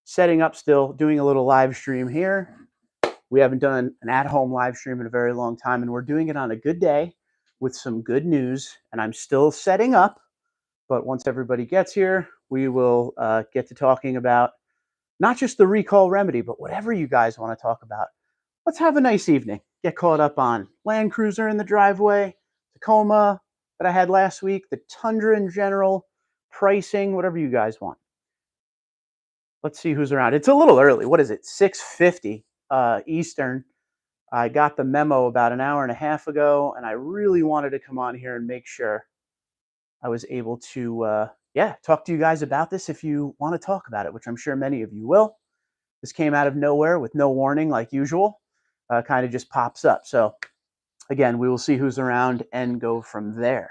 setting up still, doing a little live stream here. We haven't done an at-home live stream in a very long time, and we're doing it on a good day with some good news. And I'm still setting up, but once everybody gets here, we will get to talking about not just the recall remedy, but whatever you guys want to talk about. Let's have a nice evening. Get caught up on Land Cruiser in the driveway, Tacoma that I had last week, the Tundra in general, pricing, whatever you guys want. Let's see who's around. It's a little early. What is it? 6:50 Eastern. I got the memo about an hour and a half ago, and I really wanted to come on here and make sure I was able to, talk to you guys about this if you want to talk about it, which I'm sure many of you will. This came out of nowhere with no warning, like usual. Kind of just pops up. So again, we will see who's around and go from there.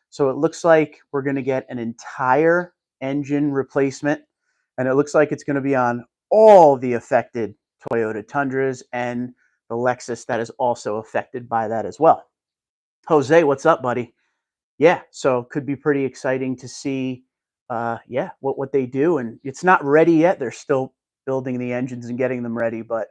So it looks like we're going to get an entire engine replacement, and it looks like it's going to be on all the affected Toyota Tundras and the Lexus that is also affected by that as well. Jose, what's up, buddy? Yeah, so could be pretty exciting to see, what they do. And it's not ready yet. They're still building the engines and getting them ready, but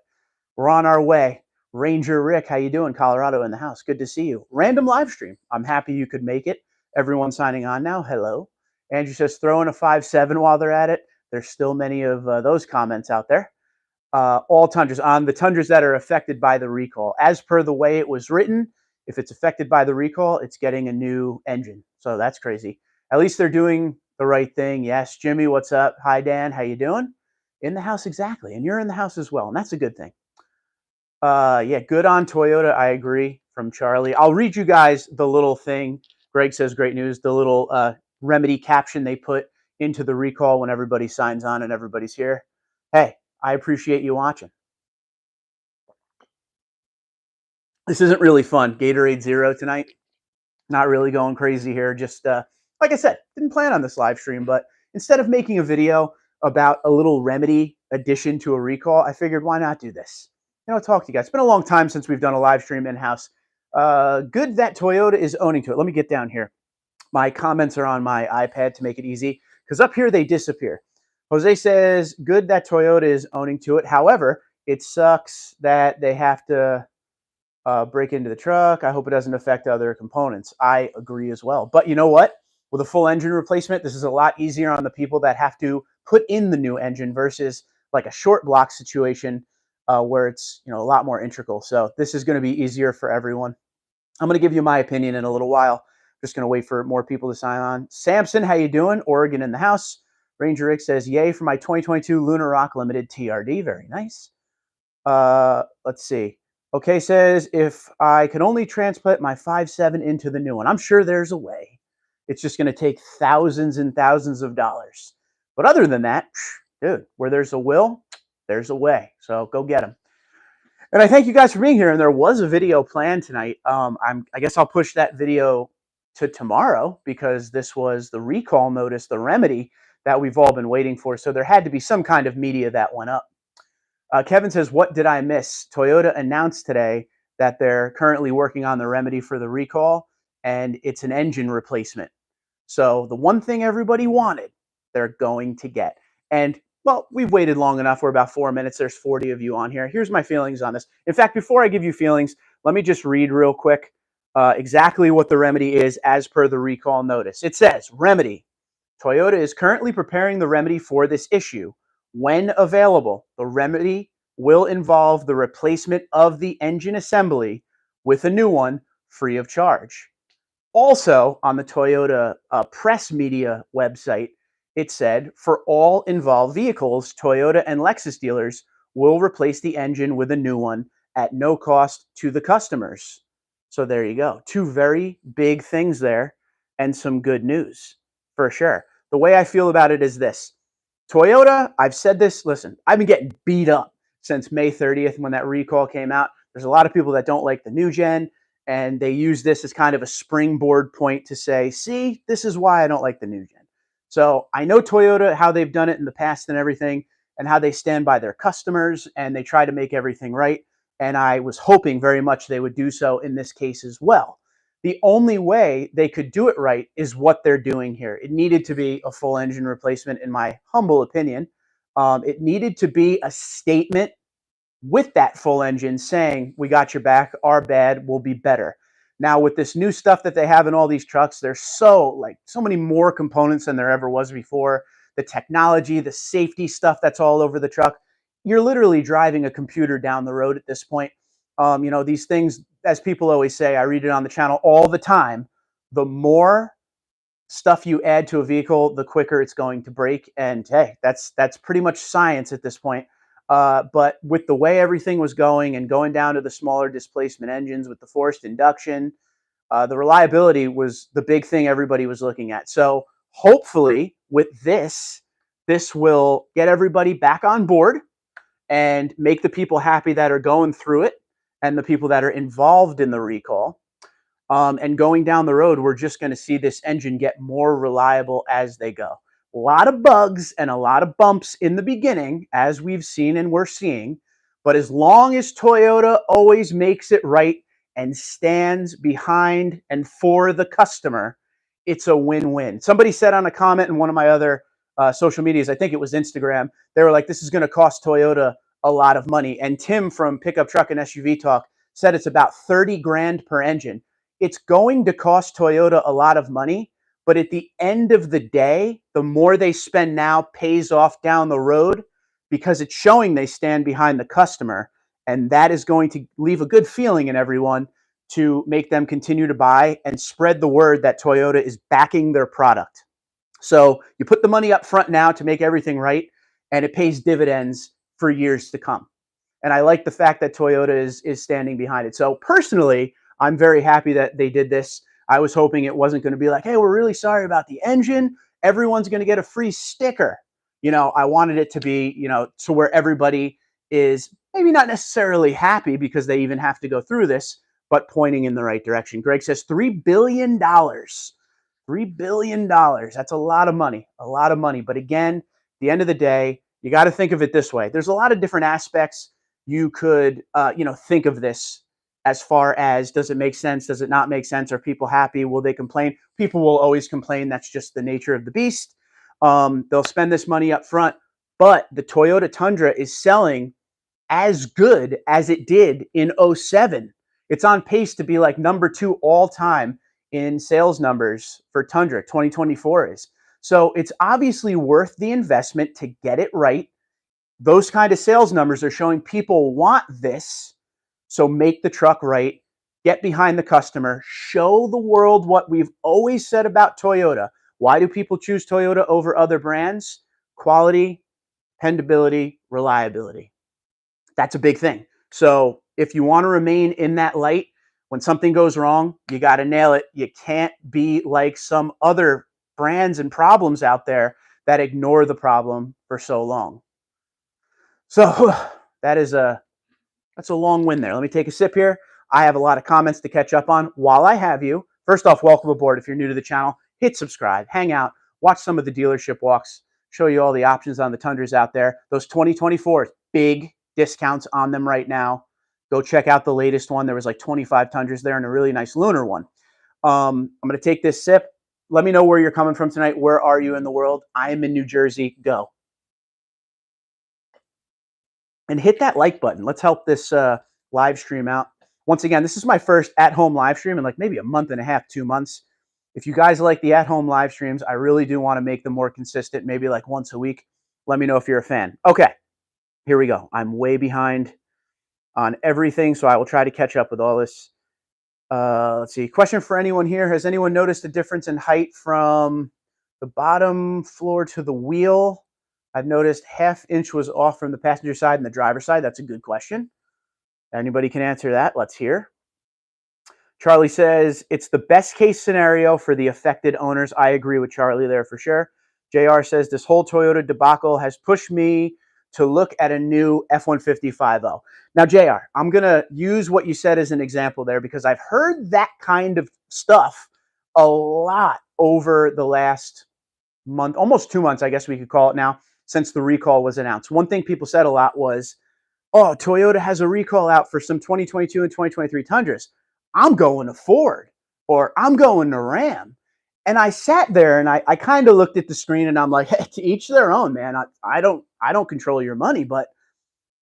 we're on our way. Ranger Rick, how you doing? Colorado in the house. Good to see you. Random live stream. I'm happy you could make it. Everyone signing on now. Hello. Andrew says throw in a 5.7 while they're at it. There's still many of those comments out there. All Tundras on the Tundras that are affected by the recall. As per the way it was written, if it's affected by the recall, it's getting a new engine. So that's crazy. At least they're doing the right thing. Yes, Jimmy, what's up? Hi, Dan. How you doing? In the house, exactly. And you're in the house as well, and that's a good thing. Good on Toyota. I agree. From Charlie. I'll read you guys the little thing. Greg says great news. The little remedy caption they put into the recall when everybody signs on and everybody's here. Hey, I appreciate you watching. This isn't really fun. Gatorade Zero tonight. Not really going crazy here. Just like I said, didn't plan on this live stream, but instead of making a video about a little remedy addition to a recall, I figured why not do this? Talk to you guys. It's been a long time since we've done a live stream in-house. Good that Toyota is owning to it. Let me get down here. My comments are on my iPad to make it easy, because up here they disappear. Jose says, good that Toyota is owning to it. However, it sucks that they have to break into the truck. I hope it doesn't affect other components. I agree as well. But you know what? With a full engine replacement, this is a lot easier on the people that have to put in the new engine versus like a short block situation where it's a lot more integral. So this is going to be easier for everyone. I'm going to give you my opinion in a little while. Just going to wait for more people to sign on. Samson, how you doing? Oregon in the house. Ranger Rick says, yay for my 2022 Lunar Rock Limited TRD. Very nice. Let's see. Okay, says, if I could only transplant my 5.7 into the new one. I'm sure there's a way. It's just going to take thousands and thousands of dollars. But other than that, dude, where there's a will, there's a way. So go get them. And I thank you guys for being here. And there was a video planned tonight. I guess I'll push that video to tomorrow, because this was the recall notice, the remedy that we've all been waiting for. So there had to be some kind of media that went up. Kevin says, what did I miss? Toyota announced today that they're currently working on the remedy for the recall, and it's an engine replacement. So the one thing everybody wanted, they're going to get. And, well, we've waited long enough. We're about 4 minutes. There's 40 of you on here. Here's my feelings on this. In fact, before I give you feelings, let me just read real quick exactly what the remedy is as per the recall notice. It says, remedy. Toyota is currently preparing the remedy for this issue. When available, the remedy will involve the replacement of the engine assembly with a new one free of charge. Also, on the Toyota press media website, it said, for all involved vehicles, Toyota and Lexus dealers will replace the engine with a new one at no cost to the customers. So there you go. Two very big things there, and some good news for sure. The way I feel about it is this. Toyota, I've said this, listen, I've been getting beat up since May 30th when that recall came out. There's a lot of people that don't like the new gen, and they use this as kind of a springboard point to say, see, this is why I don't like the new gen. So I know Toyota, how they've done it in the past and everything, and how they stand by their customers, and they try to make everything right. And I was hoping very much they would do so in this case as well. The only way they could do it right is what they're doing here. It needed to be a full engine replacement, in my humble opinion. It needed to be a statement with that full engine saying, we got your back, our bad will be better. Now with this new stuff that they have in all these trucks, there's so many more components than there ever was before. The technology, the safety stuff that's all over the truck. You're literally driving a computer down the road at this point. These things, as people always say, I read it on the channel all the time. The more stuff you add to a vehicle, the quicker it's going to break. And hey, that's pretty much science at this point. But with the way everything was going and going down to the smaller displacement engines with the forced induction, the reliability was the big thing everybody was looking at. So hopefully with this will get everybody back on board and make the people happy that are going through it and the people that are involved in the recall. And going down the road, we're just going to see this engine get more reliable as they go. A lot of bugs and a lot of bumps in the beginning, as we've seen and we're seeing. But as long as Toyota always makes it right and stands behind and for the customer, it's a win-win. Somebody said on a comment in one of my other social medias, I think it was Instagram, they were like, this is going to cost Toyota a lot of money. And Tim from Pickup Truck and SUV Talk said it's about 30 grand per engine. It's going to cost Toyota a lot of money, but at the end of the day, the more they spend now pays off down the road because it's showing they stand behind the customer. And that is going to leave a good feeling in everyone to make them continue to buy and spread the word that Toyota is backing their product. So you put the money up front now to make everything right, and it pays dividends for years to come. And I like the fact that Toyota is standing behind it. So personally, I'm very happy that they did this. I was hoping it wasn't going to be like, hey, we're really sorry about the engine. Everyone's going to get a free sticker. I wanted it to be, to where everybody is maybe not necessarily happy because they even have to go through this, but pointing in the right direction. Greg says $3 billion. $3 billion. That's a lot of money, a lot of money. But again, at the end of the day, you got to think of it this way. There's a lot of different aspects you could, think of this as far as, does it make sense? Does it not make sense? Are people happy? Will they complain? People will always complain. That's just the nature of the beast. They'll spend this money up front, but the Toyota Tundra is selling as good as it did in 07. It's on pace to be like number 2 all time in sales numbers for Tundra. 2024 is. So it's obviously worth the investment to get it right. Those kind of sales numbers are showing people want this. So make the truck right, get behind the customer, show the world what we've always said about Toyota. Why do people choose Toyota over other brands? Quality, dependability, reliability. That's a big thing. So if you want to remain in that light, when something goes wrong, you got to nail it. You can't be like some other brands and problems out there that ignore the problem for so long. So that's a long win there. Let me take a sip here. I have a lot of comments to catch up on while I have you. First off, welcome aboard. If you're new to the channel, hit subscribe, hang out, watch some of the dealership walks, show you all the options on the Tundras out there. Those 2024s, big discounts on them right now. Go check out the latest one. There was like 25 Tundras there and a really nice Lunar one. I'm going to take this sip. Let me know where you're coming from tonight. Where are you in the world? I am in New Jersey. Go. And hit that like button. Let's help this live stream out. Once again, this is my first at-home live stream in like maybe a month and a half, 2 months. If you guys like the at-home live streams, I really do want to make them more consistent, maybe like once a week. Let me know if you're a fan. Okay, here we go. I'm way behind on everything, so I will try to catch up with all this. Let's see. Question for anyone here. Has anyone noticed a difference in height from the bottom floor to the wheel? I've noticed ½ inch was off from the passenger side and the driver's side. That's a good question. Anybody can answer that. Let's hear. Charlie says, it's the best case scenario for the affected owners. I agree with Charlie there for sure. JR says, this whole Toyota debacle has pushed me to look at a new F-150 5.0. Now, JR, I'm going to use what you said as an example there because I've heard that kind of stuff a lot over the last month, almost 2 months, I guess we could call it now, since the recall was announced. One thing people said a lot was, oh, Toyota has a recall out for some 2022 and 2023 Tundras. I'm going to Ford or I'm going to Ram. And I sat there and I kind of looked at the screen and I'm like, hey, to each their own, man. I don't control your money, but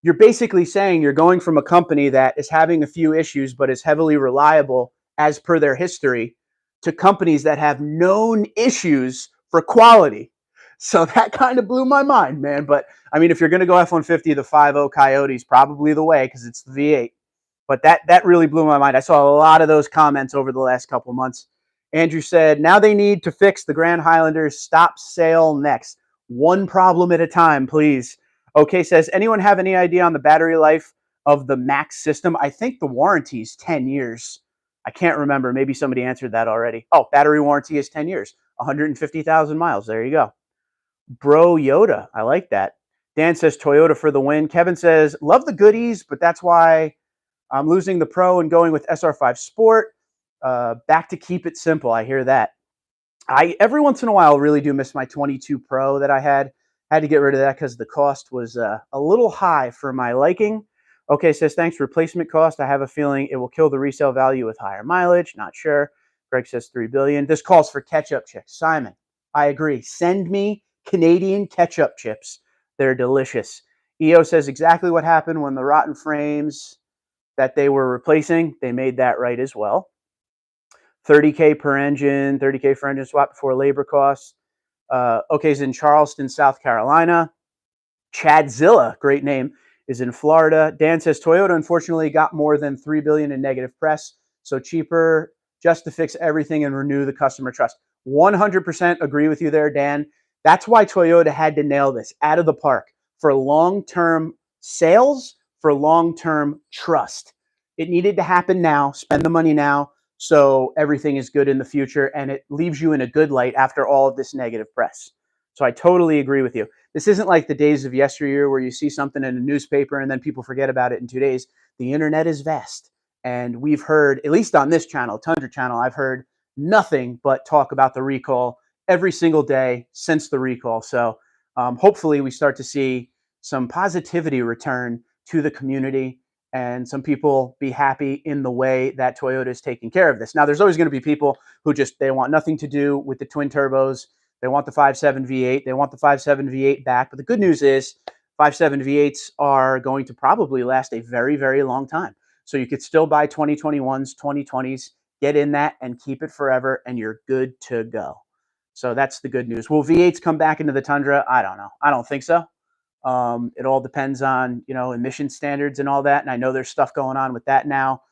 you're basically saying you're going from a company that is having a few issues but is heavily reliable as per their history to companies that have known issues for quality. So that kind of blew my mind, man. But I mean, if you're going to go F-150, the 5.0 Coyote's probably the way because it's the V8. But that really blew my mind. I saw a lot of those comments over the last couple of months. Andrew said, now they need to fix the Grand Highlander's stop sale next. One problem at a time, please. Okay, says, anyone have any idea on the battery life of the Max system? I think the warranty is 10 years. I can't remember. Maybe somebody answered that already. Oh, battery warranty is 10 years, 150,000 miles. There you go. Bro Yoda. I like that. Dan says Toyota for the win. Kevin says, love the goodies, but that's why I'm losing the Pro and going with SR5 Sport. Back to keep it simple. I hear that. I every once in a while really do miss my 22 Pro that I had. Had to get rid of that because the cost was a little high for my liking. Okay, says thanks. Replacement cost. I have a feeling it will kill the resale value with higher mileage. Not sure. Greg says 3 billion. This calls for ketchup chips. Simon, I agree. Send me Canadian ketchup chips. They're delicious. EO says exactly what happened when the rotten frames that they were replacing, they made that right as well. 30K per engine, 30K for engine swap before labor costs. OK's in Charleston, South Carolina. Chadzilla, great name, is in Florida. Dan says Toyota unfortunately got more than $3 billion in negative press, so cheaper just to fix everything and renew the customer trust. 100% agree with you there, Dan. That's why Toyota had to nail this out of the park for long-term sales, for long-term trust. It needed to happen now. Spend the money now so everything is good in the future, and it leaves you in a good light after all of this negative press. So I totally agree with you. This isn't like the days of yesteryear where you see something in a newspaper and then people forget about it in 2 days. The internet is vast. And we've heard, at least on this channel, Tundra channel, I've heard nothing but talk about the recall every single day since the recall. So hopefully we start to see some positivity return to the community and some people be happy in the way that Toyota is taking care of this. Now, there's always going to be people who they want nothing to do with the twin turbos. They want the 5.7 V8. They want the 5.7 V8 back. But the good news is 5.7 V8s are going to probably last a very, very long time. So you could still buy 2021s, 2020s, get in that and keep it forever, and you're good to go. So that's the good news. Will V8s come back into the Tundra? I don't know. I don't think so. It all depends on, emission standards and all that. And I know there's stuff going on with that now.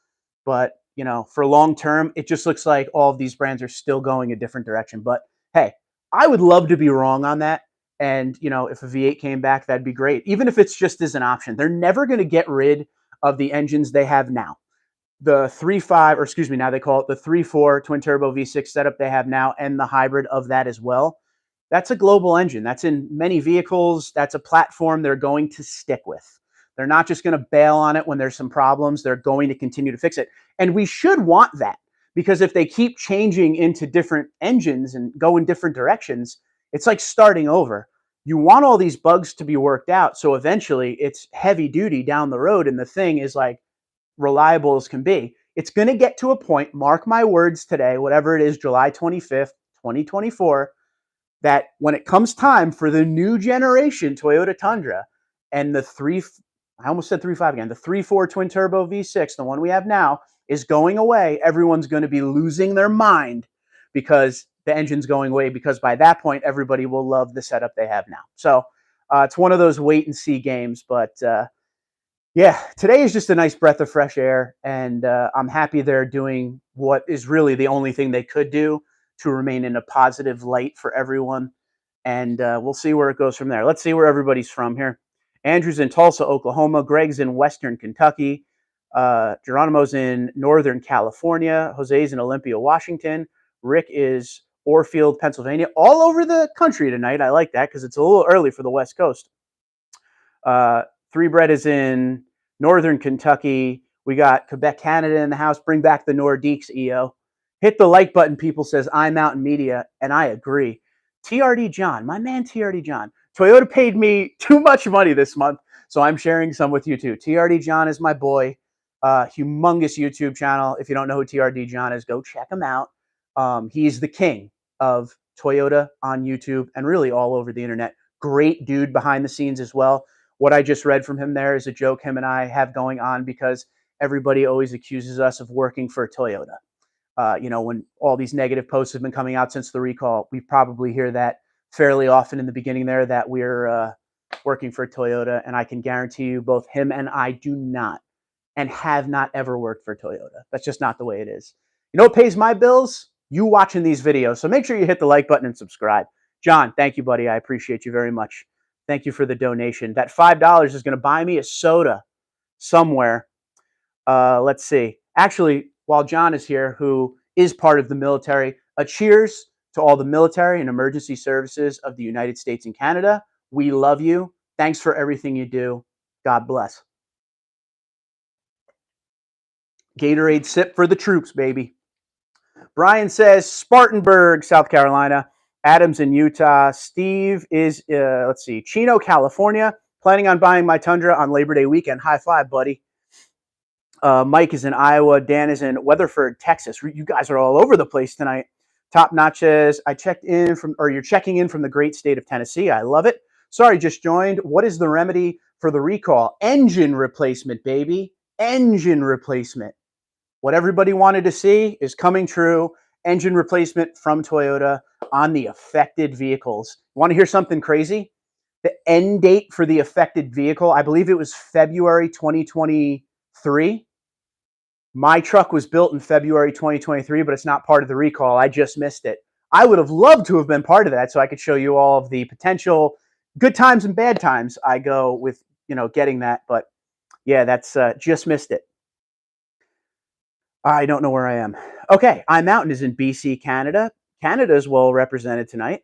But, for long term, it just looks like all of these brands are still going a different direction. But hey, I would love to be wrong on that. And, if a V8 came back, that'd be great. Even if it's just as an option. They're never going to get rid of the engines they have now. The 3.5, or excuse me, now they call it the 3.4 twin turbo V6 setup they have now, and the hybrid of that as well. That's a global engine. That's in many vehicles. That's a platform they're going to stick with. They're not just going to bail on it when there's some problems. They're going to continue to fix it. And we should want that, because if they keep changing into different engines and go in different directions, it's like starting over. You want all these bugs to be worked out, so eventually it's heavy duty down the road and the thing is like reliable as can be. It's going to get to a point, mark my words today, whatever it is, July 25th, 2024, that when it comes time for the new generation Toyota Tundra and I almost said 3.5 again, the 3.4 twin turbo V6, the one we have now, is going away, everyone's going to be losing their mind because the engine's going away, because by that point, everybody will love the setup they have now. So it's one of those wait and see games, but yeah, today is just a nice breath of fresh air, and I'm happy they're doing what is really the only thing they could do to remain in a positive light for everyone, and we'll see where it goes from there. Let's see where everybody's from here. Andrew's in Tulsa, Oklahoma. Greg's in Western Kentucky. Geronimo's in Northern California. Jose's in Olympia, Washington. Rick is Orfield, Pennsylvania. All over the country tonight. I like that because it's a little early for the West Coast. Three Bread is in Northern Kentucky. We got Quebec, Canada in the house. Bring back the Nordiques, EO. Hit the like button, people, says I'm Mountain Media, and I agree. TRD John, my man TRD John. Toyota paid me too much money this month, so I'm sharing some with you too. TRD John is my boy. Humongous YouTube channel. If you don't know who TRD John is, go check him out. He's the king. of Toyota on YouTube and really all over the internet. Great dude behind the scenes as well. What I just read from him there is a joke him and I have going on because everybody always accuses us of working for Toyota. When all these negative posts have been coming out since the recall, we probably hear that fairly often in the beginning there that we're working for Toyota. And I can guarantee you both him and I do not and have not ever worked for Toyota. That's just not the way it is. You know what pays my bills? You watching these videos. So make sure you hit the like button and subscribe. John, thank you, buddy. I appreciate you very much. Thank you for the donation. That $5 is going to buy me a soda somewhere. Let's see. Actually, while John is here, who is part of the military, a cheers to all the military and emergency services of the United States and Canada. We love you. Thanks for everything you do. God bless. Gatorade sip for the troops, baby. Brian says Spartanburg, South Carolina. Adams in Utah. Steve is, Chino, California. Planning on buying my Tundra on Labor Day weekend. High five, buddy. Mike is in Iowa. Dan is in Weatherford, Texas. You guys are all over the place tonight. Top Notch says, you're checking in from the great state of Tennessee. I love it. Sorry, just joined. What is the remedy for the recall? Engine replacement, baby. Engine replacement. What everybody wanted to see is coming true. Engine replacement from Toyota on the affected vehicles. Want to hear something crazy? The end date for the affected vehicle, I believe it was February 2023. My truck was built in February 2023, but it's not part of the recall. I just missed it. I would have loved to have been part of that so I could show you all of the potential good times and bad times I go with, getting that. But yeah, that's just missed it. I don't know where I am. Okay, iMountain is in BC, Canada. Canada is well represented tonight.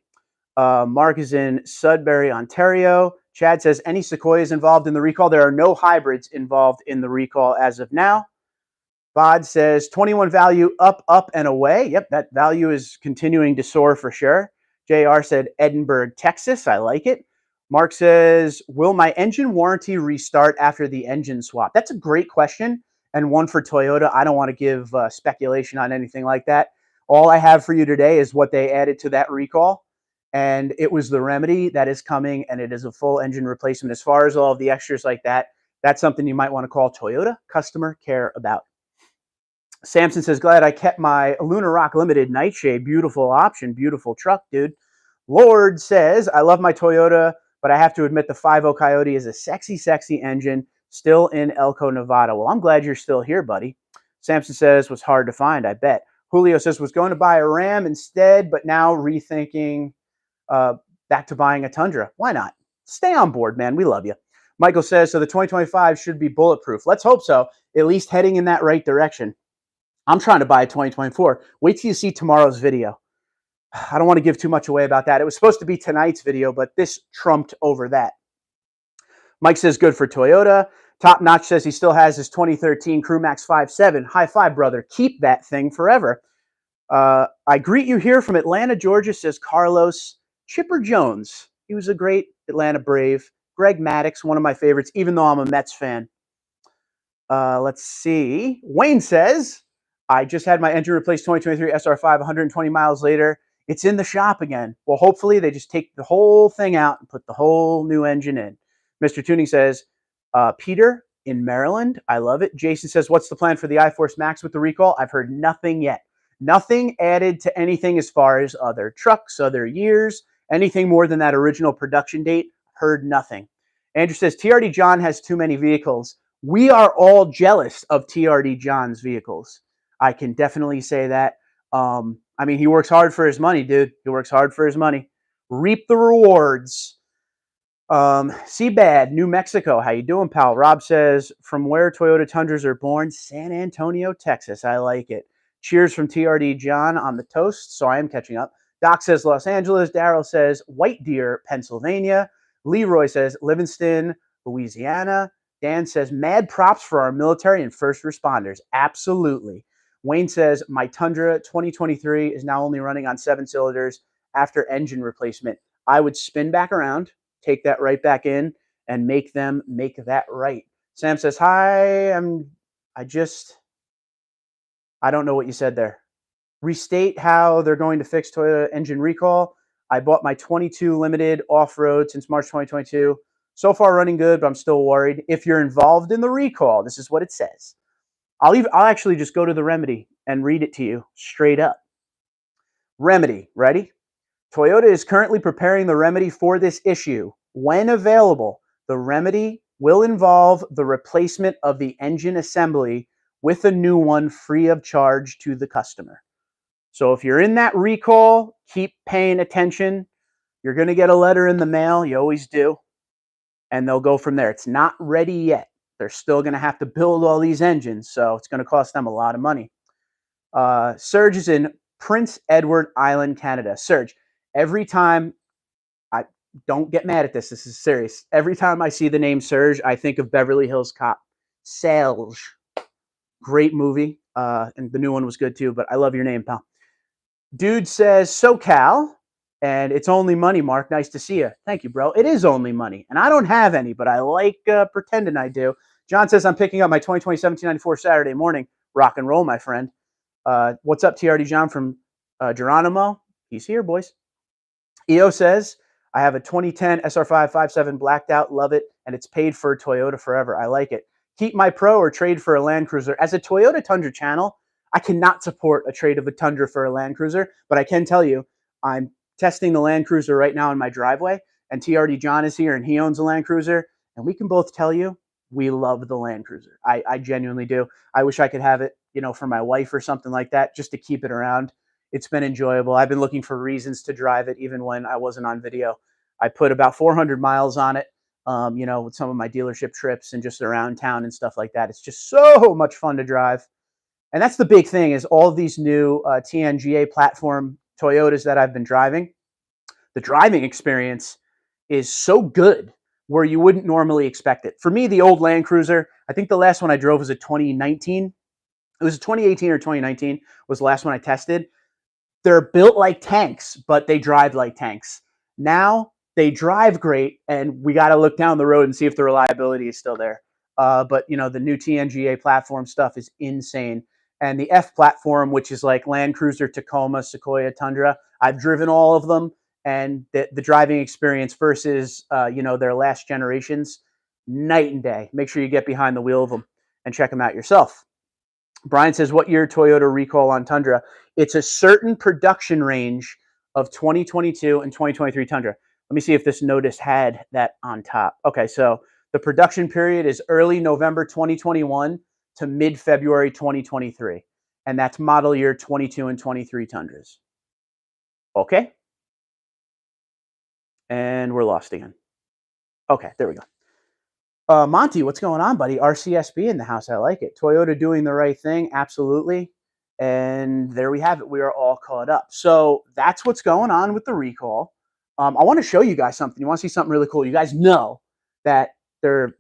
Mark is in Sudbury, Ontario. Chad says, any Sequoias involved in the recall? There are no hybrids involved in the recall as of now. Bod says 21 value up, and away. Yep, that value is continuing to soar for sure. JR said Edinburgh, Texas. I like it. Mark says, will my engine warranty restart after the engine swap? That's a great question and one for Toyota. I don't want to give speculation on anything like that. All I have for you today is what they added to that recall, and it was the remedy that is coming, and it is a full engine replacement. As far as all of the extras like that, that's something you might want to call Toyota customer care about. Samson says, glad I kept my Lunar Rock Limited Nightshade. Beautiful option. Beautiful truck, dude. Lord says, I love my Toyota, but I have to admit the 5.0 Coyote is a sexy, sexy engine still in Elko, Nevada. Well, I'm glad you're still here, buddy. Samson says, was hard to find, I bet. Julio says, was going to buy a Ram instead, but now rethinking back to buying a Tundra. Why not? Stay on board, man. We love you. Michael says, so the 2025 should be bulletproof. Let's hope so, at least heading in that right direction. I'm trying to buy a 2024. Wait till you see tomorrow's video. I don't want to give too much away about that. It was supposed to be tonight's video, but this trumped over that. Mike says, good for Toyota. Top Notch says he still has his 2013 Crewmax 5.7. High five, brother. Keep that thing forever. I greet you here from Atlanta, Georgia, says Carlos Chipper Jones. He was a great Atlanta Brave. Greg Maddux, one of my favorites, even though I'm a Mets fan. Let's see. Wayne says, I just had my engine replaced 2023 SR5 120 miles later. It's in the shop again. Well, hopefully they just take the whole thing out and put the whole new engine in. Mr. Tuning says, Peter in Maryland. I love it. Jason says, what's the plan for the iForce Max with the recall? I've heard nothing yet. Nothing added to anything as far as other trucks, other years, anything more than that original production date. Heard nothing. Andrew says, TRD John has too many vehicles. We are all jealous of TRD John's vehicles. I can definitely say that. I mean, he works hard for his money, dude. He works hard for his money. Reap the rewards. Seabad, New Mexico. How you doing, pal? Rob says, from where Toyota Tundras are born, San Antonio, Texas. I like it. Cheers from TRD John on the toast. So I am catching up. Doc says Los Angeles. Daryl says White Deer, Pennsylvania. Leroy says Livingston, Louisiana. Dan says mad props for our military and first responders. Absolutely. Wayne says my Tundra 2023 is now only running on 7 cylinders after engine replacement. I would spin back around, take that right back in, and make them make that right. Sam says, hi, I don't know what you said there. restate how they're going to fix Toyota engine recall. I bought my 22 Limited off-road since March 2022. So far running good, but I'm still worried. If you're involved in the recall, this is what it says. I'll actually just go to the remedy and read it to you straight up. Remedy, ready? Toyota is currently preparing the remedy for this issue. When available, the remedy will involve the replacement of the engine assembly with a new one free of charge to the customer. So if you're in that recall, keep paying attention. You're going to get a letter in the mail. You always do. And they'll go from there. It's not ready yet. They're still going to have to build all these engines, so it's going to cost them a lot of money. Serge is in Prince Edward Island, Canada. Serge, every time, I don't get mad at this. This is serious. Every time I see the name Serge, I think of Beverly Hills Cop. Serge. Great movie. And the new one was good too, but I love your name, pal. Dude says, SoCal, and it's only money, Mark. Nice to see you. Thank you, bro. It is only money, and I don't have any, but I like pretending I do. John says, I'm picking up my 2020 1794 Saturday morning. Rock and roll, my friend. What's up, TRD John from Geronimo? He's here, boys. EO says, I have a 2010 SR5 5.7 blacked out. Love it, and it's paid for Toyota forever. I like it. Keep my Pro or trade for a Land Cruiser. As a Toyota Tundra channel, I cannot support a trade of a Tundra for a Land Cruiser, but I can tell you I'm testing the Land Cruiser right now in my driveway, and TRD John is here, and he owns a Land Cruiser, and we can both tell you we love the Land Cruiser. I genuinely do. I wish I could have it, for my wife or something like that, just to keep it around. It's been enjoyable. I've been looking for reasons to drive it, even when I wasn't on video. I put about 400 miles on it, with some of my dealership trips and just around town and stuff like that. It's just so much fun to drive. And that's the big thing is all of these new TNGA platform Toyotas that I've been driving. The driving experience is so good where you wouldn't normally expect it. For me, the old Land Cruiser, I think the last one I drove was a 2019. It was a 2018 or 2019 was the last one I tested. They're built like tanks, but they drive like tanks. Now they drive great, and we got to look down the road and see if the reliability is still there. But the new TNGA platform stuff is insane. And the F platform, which is like Land Cruiser, Tacoma, Sequoia, Tundra, I've driven all of them, and the driving experience versus their last generations, night and day. Make sure you get behind the wheel of them and check them out yourself. Brian says, what year Toyota recall on Tundra? It's a certain production range of 2022 and 2023 Tundra. Let me see if this notice had that on top. Okay, so the production period is early November 2021 to mid-February 2023. And that's model year 22 and 23 Tundras. Okay. And we're lost again. Okay, there we go. Monty, what's going on, buddy? RCSB in the house. I like it. Toyota doing the right thing. Absolutely. And there we have it. We are all caught up. So that's what's going on with the recall. I want to show you guys something. You want to see something really cool? You guys know that I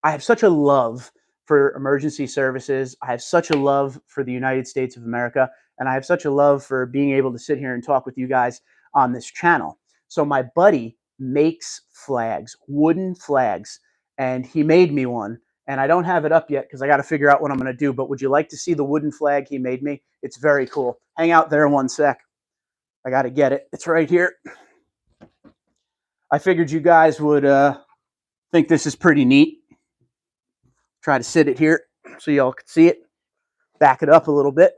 have such a love for emergency services. I have such a love for the United States of America. And I have such a love for being able to sit here and talk with you guys on this channel. So my buddy makes flags, wooden flags, and he made me one. And I don't have it up yet because I got to figure out what I'm going to do. But would you like to see the wooden flag he made me? It's very cool. Hang out there 1 sec. I got to get it. It's right here. I figured you guys would think this is pretty neat. Try to sit it here so y'all can see it. Back it up a little bit.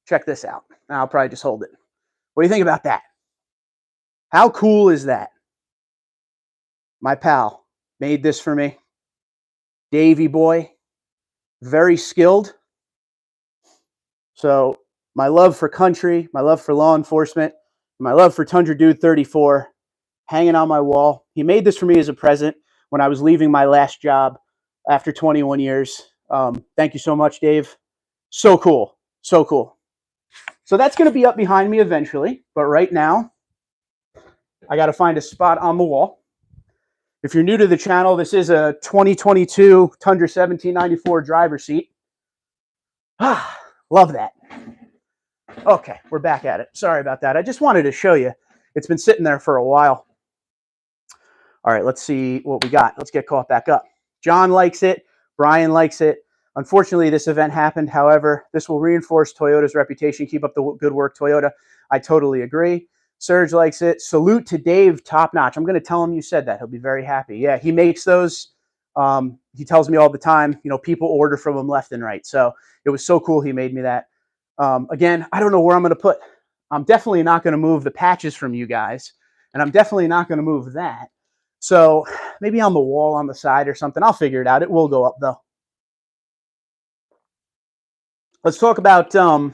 Check this out. Now I'll probably just hold it. What do you think about that? How cool is that? My pal made this for me. Davey boy. Very skilled. So my love for country, my love for law enforcement, my love for Tundra Dude 34 hanging on my wall. He made this for me as a present when I was leaving my last job after 21 years. Thank you so much, Dave. So cool. So cool. So that's going to be up behind me eventually. But right now, I got to find a spot on the wall. If you're new to the channel, this is a 2022 Tundra 1794 driver seat. Love that. Okay, we're back at it. Sorry about that. I just wanted to show you. It's been sitting there for a while. All right, let's see what we got. Let's get caught back up. John likes it. Brian likes it. Unfortunately, this event happened. However, this will reinforce Toyota's reputation. Keep up the good work, Toyota. I totally agree. Serge likes it. Salute to Dave, top notch. I'm going to tell him you said that. He'll be very happy. Yeah, he makes those. He tells me all the time, people order from him left and right. So it was so cool he made me that. Again, I don't know where I'm going to put. I'm definitely not going to move the patches from you guys. And I'm definitely not going to move that. So maybe on the wall on the side or something. I'll figure it out. It will go up, though. Let's talk about the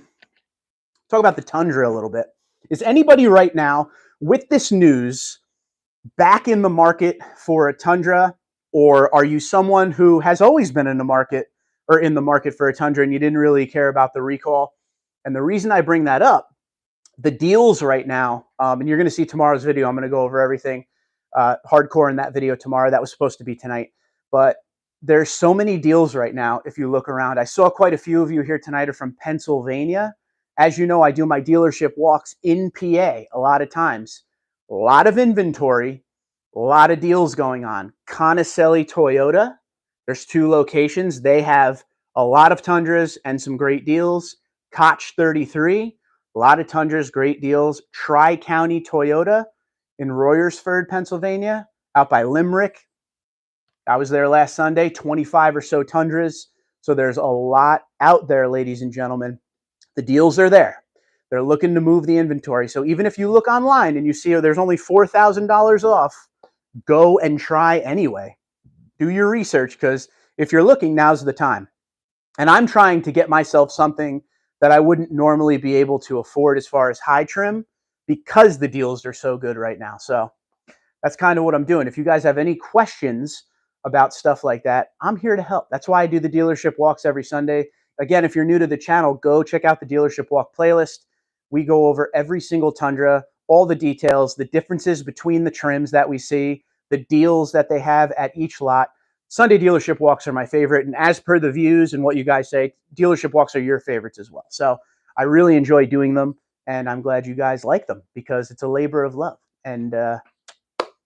Tundra a little bit. Is anybody right now with this news back in the market for a Tundra, or are you someone who has always been in the market for a Tundra and you didn't really care about the recall? And the reason I bring that up, the deals right now, and you're going to see tomorrow's video. I'm going to go over everything hardcore in that video tomorrow. That was supposed to be tonight, but there's so many deals right now. If you look around, I saw quite a few of you here tonight are from Pennsylvania. As you know, I do my dealership walks in PA a lot of times. A lot of inventory, a lot of deals going on. Conacelli Toyota, there's 2 locations. They have a lot of Tundras and some great deals. Koch 33, a lot of Tundras, great deals. Tri-County Toyota in Royersford, Pennsylvania, out by Limerick. I was there last Sunday, 25 or so Tundras. So there's a lot out there, ladies and gentlemen. The deals are there. They're looking to move the inventory. So even if you look online and you see there's only $4,000 off, go and try anyway. Do your research, because if you're looking, now's the time. And I'm trying to get myself something that I wouldn't normally be able to afford as far as high trim, because the deals are so good right now. So that's kind of what I'm doing. If you guys have any questions about stuff like that, I'm here to help. That's why I do the dealership walks every Sunday. Again, if you're new to the channel, go check out the dealership walk playlist. We go over every single Tundra, all the details, the differences between the trims that we see, the deals that they have at each lot. Sunday dealership walks are my favorite. And as per the views and what you guys say, dealership walks are your favorites as well. So I really enjoy doing them. And I'm glad you guys like them, because it's a labor of love. And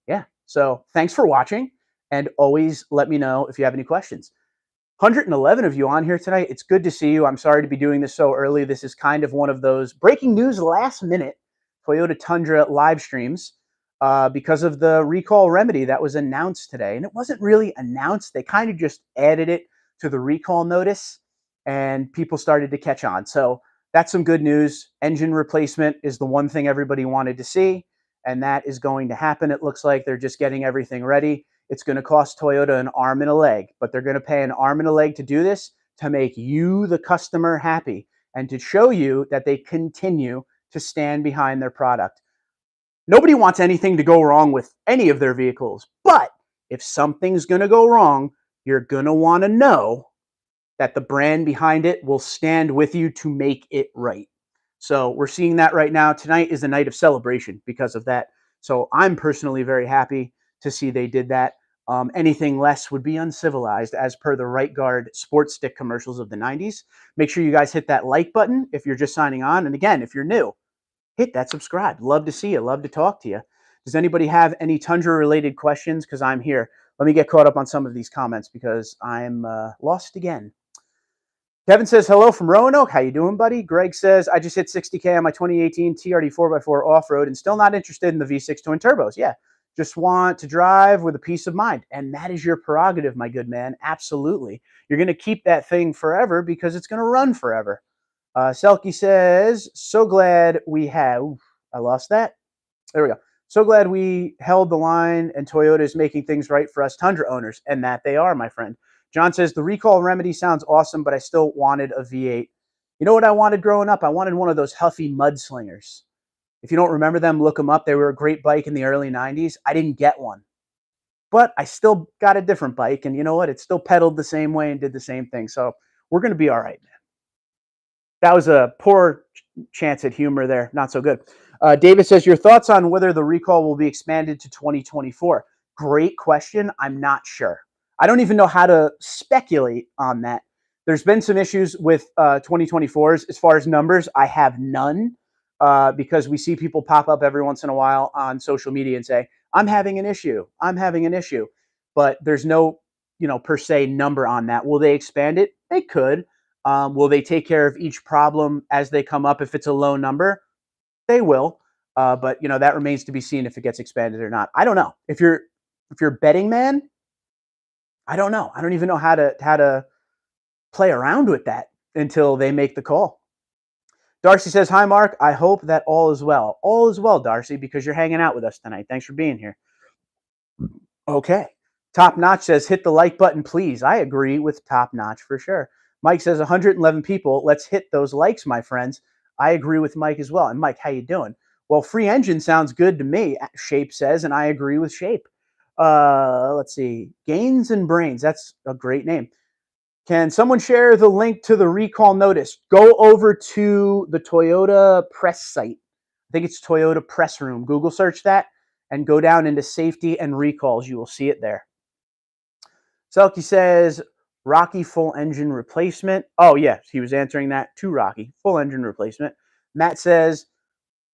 yeah, so thanks for watching. And always let me know if you have any questions. 111 of you on here tonight. It's good to see you. I'm sorry to be doing this so early. This is kind of one of those breaking news last minute Toyota Tundra live streams because of the recall remedy that was announced today. And it wasn't really announced. They kind of just added it to the recall notice and people started to catch on. So that's some good news. Engine replacement is the one thing everybody wanted to see, and that is going to happen. It looks like they're just getting everything ready. It's going to cost Toyota an arm and a leg, but they're going to pay an arm and a leg to do this, to make you, the customer, happy, and to show you that they continue to stand behind their product. Nobody wants anything to go wrong with any of their vehicles, but if something's going to go wrong, you're going to want to know that the brand behind it will stand with you to make it right. So we're seeing that right now. Tonight is a night of celebration because of that. So I'm personally very happy to see they did that. Anything less would be uncivilized, as per the Right Guard sports stick commercials of the 90s. Make sure you guys hit that like button if you're just signing on. And again, if you're new, hit that subscribe. Love to see you. Love to talk to you. Does anybody have any Tundra-related questions? Because I'm here. Let me get caught up on some of these comments because I'm lost again. Kevin says, hello from Roanoke. How you doing, buddy? Greg says, I just hit 60K on my 2018 TRD 4x4 off-road and still not interested in the V6 twin turbos. Yeah, just want to drive with a peace of mind. And that is your prerogative, my good man. Absolutely. You're going to keep that thing forever because it's going to run forever. Selkie says, so glad we have... I lost that. There we go. So glad we held the line and Toyota is making things right for us Tundra owners. And that they are, my friend. John says, the recall remedy sounds awesome, but I still wanted a V8. You know what I wanted growing up? I wanted one of those Huffy mudslingers. If you don't remember them, look them up. They were a great bike in the early 90s. I didn't get one. But I still got a different bike. And you know what? It still pedaled the same way and did the same thing. So we're going to be all right, man. That was a poor chance at humor there. Not so good. David says, your thoughts on whether the recall will be expanded to 2024? Great question. I'm not sure. I don't even know how to speculate on that. There's been some issues with 2024s. As far as numbers, I have none because we see people pop up every once in a while on social media and say, I'm having an issue. I'm having an issue. But there's no, per se number on that. Will they expand it? They could. Will they take care of each problem as they come up? If it's a low number, they will. But that remains to be seen if it gets expanded or not. I don't know. If you're a betting man, I don't know. I don't even know how to play around with that until they make the call. Darcy says, "Hi, Mark. I hope that all is well." All is well, Darcy, because you're hanging out with us tonight. Thanks for being here. Okay. Top Notch says, "Hit the like button, please." I agree with Top Notch for sure. Mike says, 111 people. Let's hit those likes, my friends. I agree with Mike as well. And Mike, how you doing? Well, free engine sounds good to me, Shape says, and I agree with Shape. Let's see. Gains and Brains. That's a great name. Can someone share the link to the recall notice? Go over to the Toyota press site. I think it's Toyota Press Room. Google search that and go down into safety and recalls. You will see it there. Selkie says, Rocky full engine replacement. Oh, yes, he was answering that to Rocky. Full engine replacement. Matt says,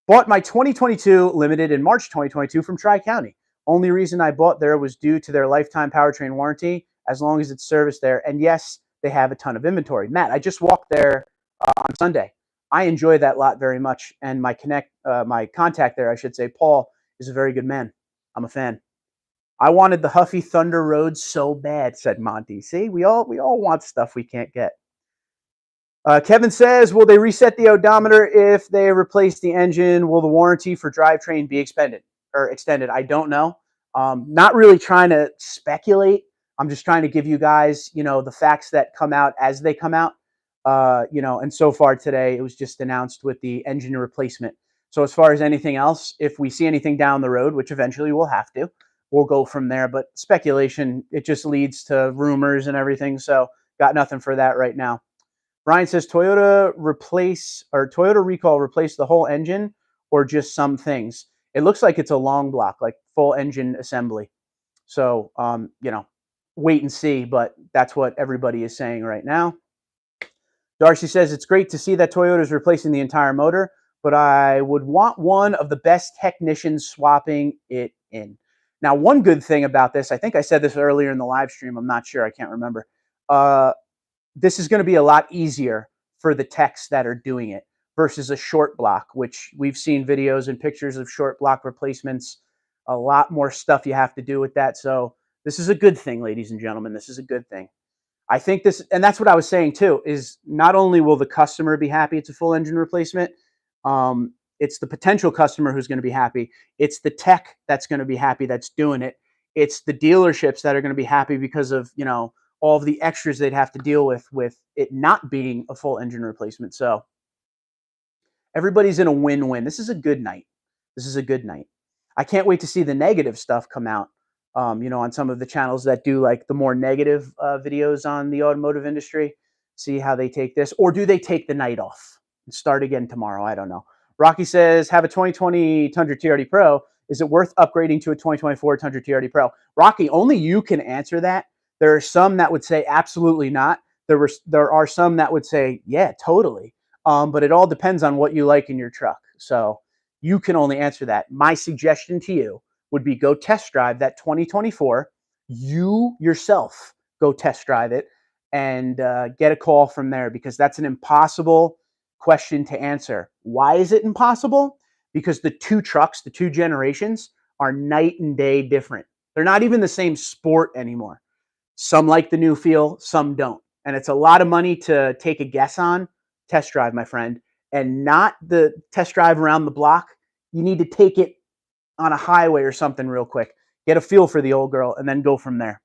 bought my 2022 Limited in March 2022 from Tri-County. Only reason I bought there was due to their lifetime powertrain warranty, as long as it's serviced there. And yes, they have a ton of inventory. Matt, I just walked there on Sunday. I enjoy that lot very much. And my contact there, I should say, Paul, is a very good man. I'm a fan. I wanted the Huffy Thunder Road so bad, said Monty. See, we all want stuff we can't get. Kevin says, will they reset the odometer if they replace the engine? Will the warranty for drivetrain be extended? I don't know. Not really trying to speculate. I'm just trying to give you guys, the facts that come out as they come out. And so far today, it was just announced with the engine replacement. So as far as anything else, if we see anything down the road, which eventually we'll have to, we'll go from there. But speculation, it just leads to rumors and everything. So got nothing for that right now. Brian says Toyota recall replace the whole engine or just some things. It looks like it's a long block, like full engine assembly. So, wait and see, but that's what everybody is saying right now. Darcy says it's great to see that Toyota is replacing the entire motor, but I would want one of the best technicians swapping it in. Now, one good thing about this, I think I said this earlier in the live stream. I'm not sure. I can't remember. This is going to be a lot easier for the techs that are doing it versus a short block, which we've seen videos and pictures of short block replacements. A lot more stuff you have to do with that. So this is a good thing, ladies and gentlemen. This is a good thing. I think this, and that's what I was saying too, is not only will the customer be happy it's a full engine replacement, it's the potential customer who's going to be happy. It's the tech that's going to be happy that's doing it. It's the dealerships that are going to be happy because of, all of the extras they'd have to deal with it not being a full engine replacement. So everybody's in a win-win. This is a good night. This is a good night. I can't wait to see the negative stuff come out, on some of the channels that do like the more negative videos on the automotive industry, see how they take this, or do they take the night off and start again tomorrow? I don't know. Rocky says, have a 2020 Tundra TRD Pro. Is it worth upgrading to a 2024 Tundra TRD Pro? Rocky, only you can answer that. There are some that would say absolutely not. There are some that would say, yeah, totally. But it all depends on what you like in your truck. So you can only answer that. My suggestion to you would be go test drive that 2024. You yourself go test drive it and get a call from there, because that's an impossible question to answer. Why is it impossible? Because the two trucks, the two generations, are night and day different. They're not even the same sport anymore. Some like the new feel, some don't. And it's a lot of money to take a guess on. Test drive, my friend, and not the test drive around the block. You need to take it on a highway or something real quick. Get a feel for the old girl and then go from there.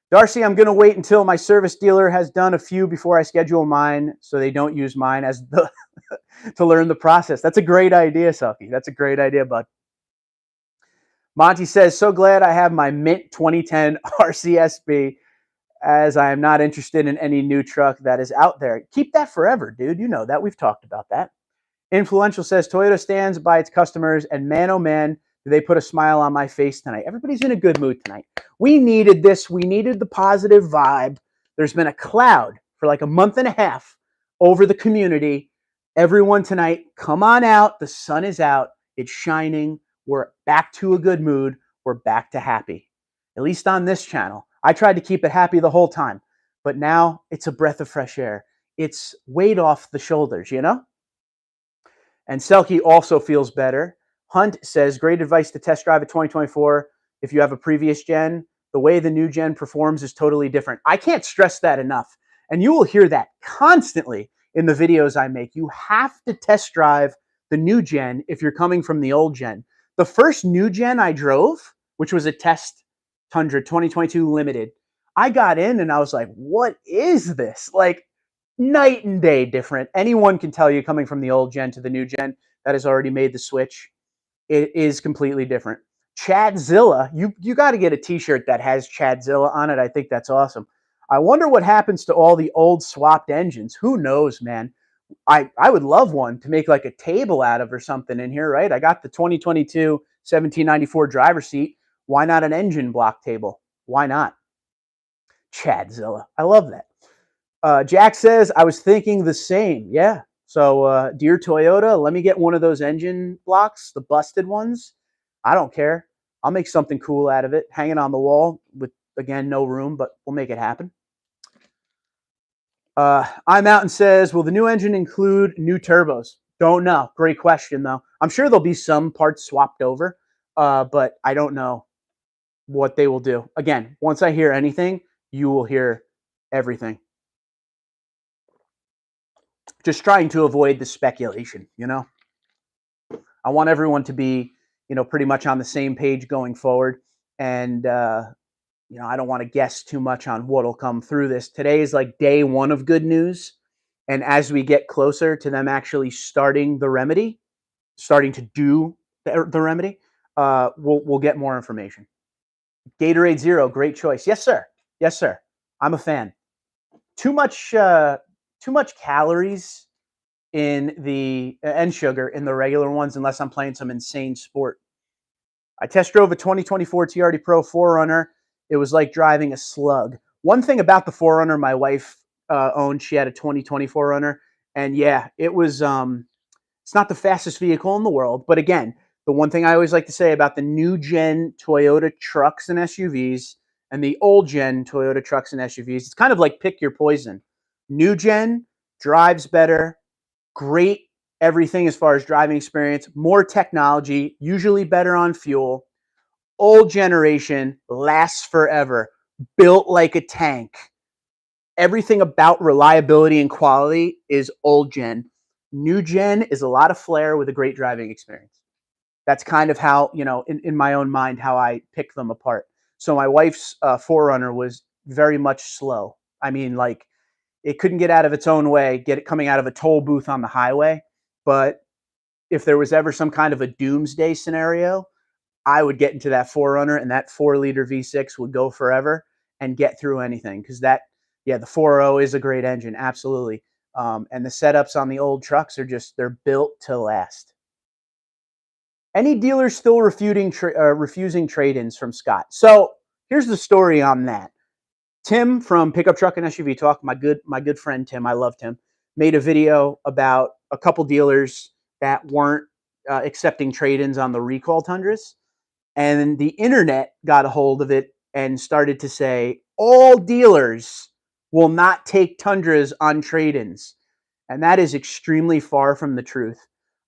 Darcy, I'm going to wait until my service dealer has done a few before I schedule mine so they don't use mine as the to learn the process. That's a great idea, Selkie. That's a great idea, bud. Monty says, so glad I have my Mint 2010 RCSB, as I am not interested in any new truck that is out there. Keep that forever, dude. You know that. We've talked about that. Influential says, Toyota stands by its customers, and man, oh man, do they put a smile on my face tonight. Everybody's in a good mood tonight. We needed this. We needed the positive vibe. There's been a cloud for like a month and a half over the community. Everyone tonight, come on out. The sun is out. It's shining. We're back to a good mood. We're back to happy, at least on this channel. I tried to keep it happy the whole time. but now it's a breath of fresh air. It's weight off the shoulders, you know? And Selkie also feels better. Hunt says, great advice to test drive a 2024 if you have a previous gen. The way the new gen performs is totally different. I can't stress that enough. And you will hear that constantly in the videos I make. You have to test drive the new gen if you're coming from the old gen. The first new gen I drove, which was a test Tundra 2022 Limited, I got in and I was like, what is this? Like, night and day different. Anyone can tell you coming from the old gen to the new gen that has already made the switch, it is completely different. Chadzilla, you got to get a t-shirt that has Chadzilla on it. I think that's awesome. I wonder what happens to all the old swapped engines. Who knows, man? I would love one to make like a table out of or something in here, right? I got the 2022 1794 driver seat. Why not an engine block table? Why not? Chadzilla. I love that. Jack says, I was thinking the same. Yeah. So, dear Toyota, let me get one of those engine blocks, the busted ones. I don't care. I'll make something cool out of it, hanging on the wall with, again, no room, but we'll make it happen. I'm out and says, will the new engine include new turbos? Don't know. Great question, though. I'm sure there'll be some parts swapped over, but I don't know what they will do. Again, once I hear anything, you will hear everything. Just trying to avoid the speculation, you know? I want everyone to be, pretty much on the same page going forward. And, I don't want to guess too much on what'll come through this. Today is like day one of good news. And as we get closer to them actually starting the remedy, starting to do the remedy, we'll get more information. Gatorade Zero, great choice. Yes, sir. Yes, sir. I'm a fan. Too much calories in the and sugar in the regular ones unless I'm playing some insane sport. I test drove a 2024 TRD Pro 4Runner. It was like driving a slug. One thing about the 4Runner my wife owned, she had a 2024 Runner, and yeah, it was it's not the fastest vehicle in the world, but again, the one thing I always like to say about the new gen Toyota trucks and SUVs and the old gen Toyota trucks and SUVs, it's kind of like pick your poison. New gen drives better, great everything as far as driving experience, more technology, usually better on fuel. Old generation lasts forever, built like a tank. Everything about reliability and quality is old gen. New gen is a lot of flair with a great driving experience. That's kind of how, in my own mind, how I pick them apart. So my wife's 4Runner was very much slow. I mean, like, it couldn't get out of its own way, get it coming out of a toll booth on the highway. But if there was ever some kind of a doomsday scenario, I would get into that 4Runner and that 4-liter V6 would go forever and get through anything. Because the 4.0 is a great engine, absolutely. And the setups on the old trucks are they're built to last. Any dealers still refusing trade-ins from Scott? So here's the story on that. Tim from Pickup Truck and SUV Talk, my good friend Tim, I love Tim, made a video about a couple dealers that weren't accepting trade-ins on the recall Tundras. And the internet got a hold of it and started to say, all dealers will not take Tundras on trade-ins. And that is extremely far from the truth.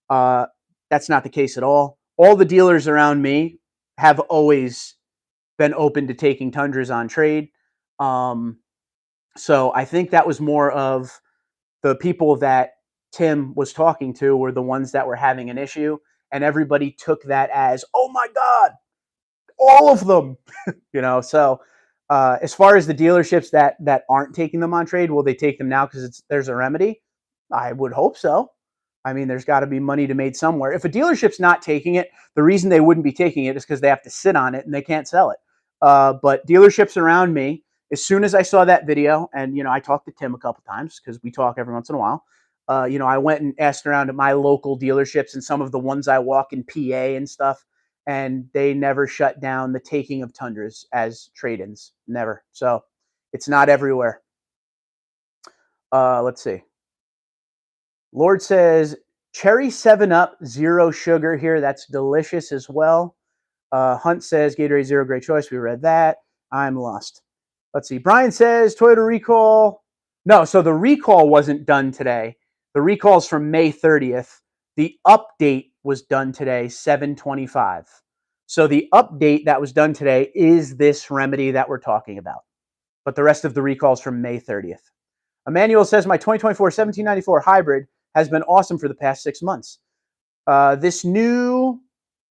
That's not the case at all. All the dealers around me have always been open to taking Tundras on trade. So I think that was more of the people that Tim was talking to were the ones that were having an issue. And everybody took that as, oh my God, all of them, So as far as the dealerships that aren't taking them on trade, will they take them now because there's a remedy? I would hope so. I mean, there's got to be money to be made somewhere. If a dealership's not taking it, the reason they wouldn't be taking it is because they have to sit on it and they can't sell it. But dealerships around me, as soon as I saw that video, and I talked to Tim a couple times because we talk every once in a while. I went and asked around at my local dealerships and some of the ones I walk in PA and stuff, and they never shut down the taking of Tundras as trade-ins. Never. So it's not everywhere. Let's see. Lord says, cherry 7-Up, zero sugar here. That's delicious as well. Hunt says, Gatorade Zero, great choice. We read that. I'm lost. Let's see. Brian says Toyota recall. No, so the recall wasn't done today. The recall's from May 30th. The update was done today, 7/25. So the update that was done today is this remedy that we're talking about. But the rest of the recalls from May 30th. Emmanuel says my 2024 1794 hybrid has been awesome for the past 6 months. This new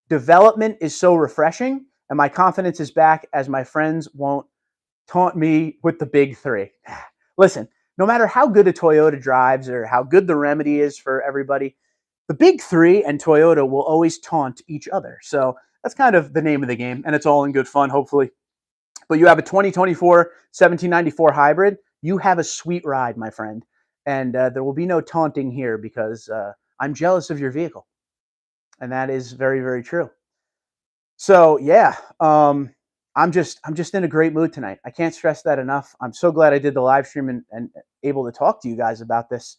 development is so refreshing, and my confidence is back as my friends won't taunt me with the big three. Listen, no matter how good a Toyota drives or how good the remedy is for everybody, the big three and Toyota will always taunt each other. So that's kind of the name of the game, and it's all in good fun, hopefully. But you have a 2024 1794 hybrid. You have a sweet ride, my friend. And there will be no taunting here because I'm jealous of your vehicle. And that is very, very true. So yeah, I'm just in a great mood tonight. I can't stress that enough. I'm so glad I did the live stream and able to talk to you guys about this.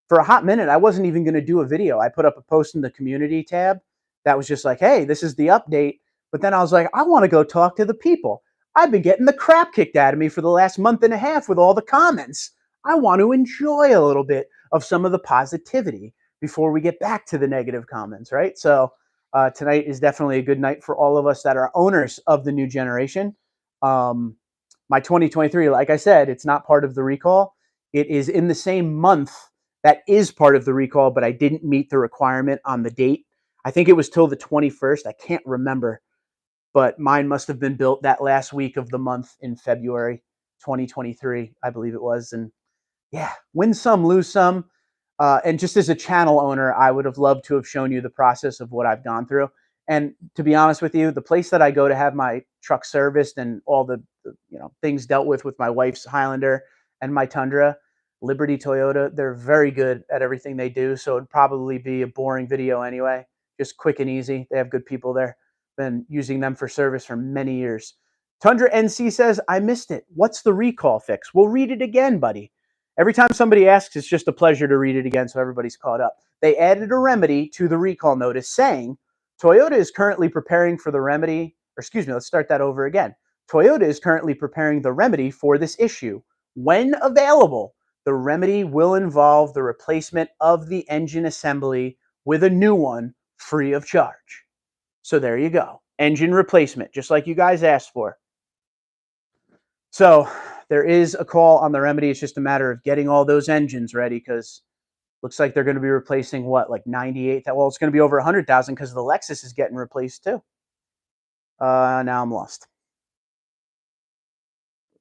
For a hot minute, I wasn't even going to do a video. I put up a post in the community tab that was just like, hey, this is the update. But then I was like, I want to go talk to the people. I've been getting the crap kicked out of me for the last month and a half with all the comments. I want to enjoy a little bit of some of the positivity before we get back to the negative comments, right? So tonight is definitely a good night for all of us that are owners of the new generation. My 2023, like I said, it's not part of the recall. It is in the same month that is part of the recall, but I didn't meet the requirement on the date. I think it was till the 21st. I can't remember, but mine must have been built that last week of the month in February 2023, I believe it was. And yeah, win some, lose some. And just as a channel owner, I would have loved to have shown you the process of what I've gone through. And to be honest with you, the place that I go to have my truck serviced and all the things dealt with my wife's Highlander and my Tundra, Liberty Toyota, they're very good at everything they do. So it'd probably be a boring video anyway. Just quick and easy. They have good people there. Been using them for service for many years. Tundra NC says, I missed it. What's the recall fix? We'll read it again, buddy. Every time somebody asks, it's just a pleasure to read it again so everybody's caught up. They added a remedy to the recall notice saying, Toyota is currently preparing for the remedy, or excuse me, let's start that over again. Toyota is currently preparing the remedy for this issue. When available, the remedy will involve the replacement of the engine assembly with a new one free of charge. So there you go. Engine replacement, just like you guys asked for. So there is a call on the remedy. It's just a matter of getting all those engines ready because looks like they're going to be replacing what, like 98? Well, it's going to be over 100,000 because the Lexus is getting replaced too. Now I'm lost.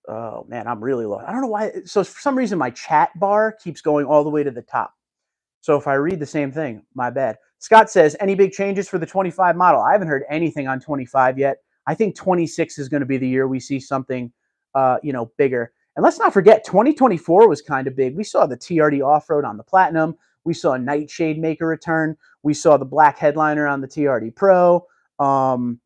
Oh man, I'm really lost. I don't know why. So for some reason, my chat bar keeps going all the way to the top. So if I read the same thing, my bad. Scott says, any big changes for the 25 model? I haven't heard anything on 25 yet. I think 26 is going to be the year we see something, bigger. And let's not forget, 2024 was kind of big. We saw the TRD off-road on the Platinum. We saw Nightshade make a return. We saw the black headliner on the TRD Pro.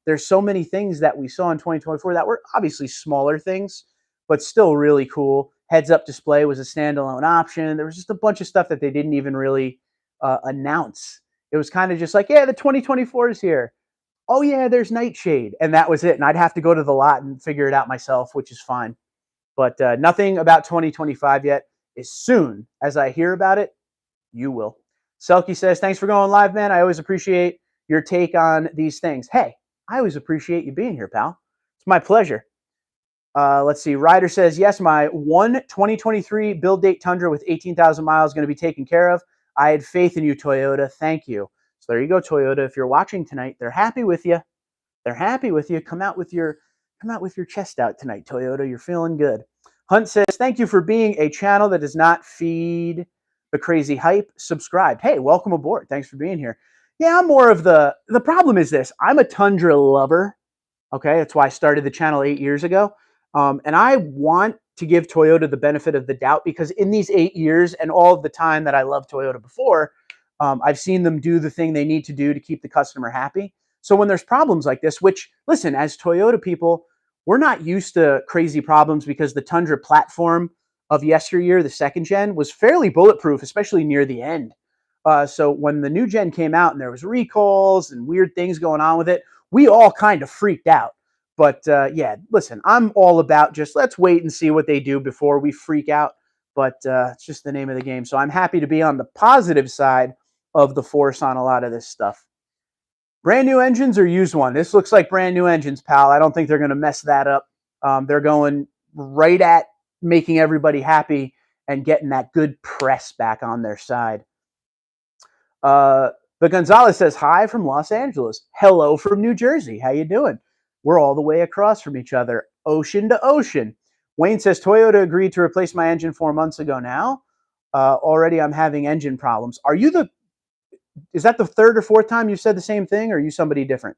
There's so many things that we saw in 2024 that were obviously smaller things, but still really cool. Heads-up display was a standalone option. There was just a bunch of stuff that they didn't even really announce. It was kind of just like, yeah, the 2024 is here. Oh, yeah, there's Nightshade. And that was it. And I'd have to go to the lot and figure it out myself, which is fine. But nothing about 2025 yet. As soon as I hear about it, you will. Selkie says, thanks for going live, man. I always appreciate your take on these things. Hey, I always appreciate you being here, pal. It's my pleasure. Let's see. Ryder says, yes, my 2023 build date Tundra with 18,000 miles is going to be taken care of. I had faith in you, Toyota. Thank you. So there you go, Toyota. If you're watching tonight, they're happy with you. They're happy with you. Come out with your chest out tonight, Toyota. You're feeling good. Hunt says, thank you for being a channel that does not feed the crazy hype. Subscribed. Hey, welcome aboard. Thanks for being here. Yeah, I'm more of the problem is this. I'm a Tundra lover. Okay, that's why I started the channel 8 years ago. And I want to give Toyota the benefit of the doubt because in these 8 years and all of the time that I loved Toyota before, I've seen them do the thing they need to do to keep the customer happy. So when there's problems like this, which, listen, as Toyota people, we're not used to crazy problems because the Tundra platform of yesteryear, the second gen, was fairly bulletproof, especially near the end. So when the new gen came out and there was recalls and weird things going on with it, we all kind of freaked out. But yeah, listen, I'm all about just let's wait and see what they do before we freak out. But it's just the name of the game. So I'm happy to be on the positive side of the force on a lot of this stuff. Brand new engines or used one? This looks like brand new engines, pal. I don't think they're going to mess that up. They're going right at making everybody happy and getting that good press back on their side. But Gonzalez says, hi from Los Angeles. Hello from New Jersey. How you doing? We're all the way across from each other, ocean to ocean. Wayne says, Toyota agreed to replace my engine 4 months ago now. Already I'm having engine problems. Is that the third or fourth time you said the same thing, or are you somebody different?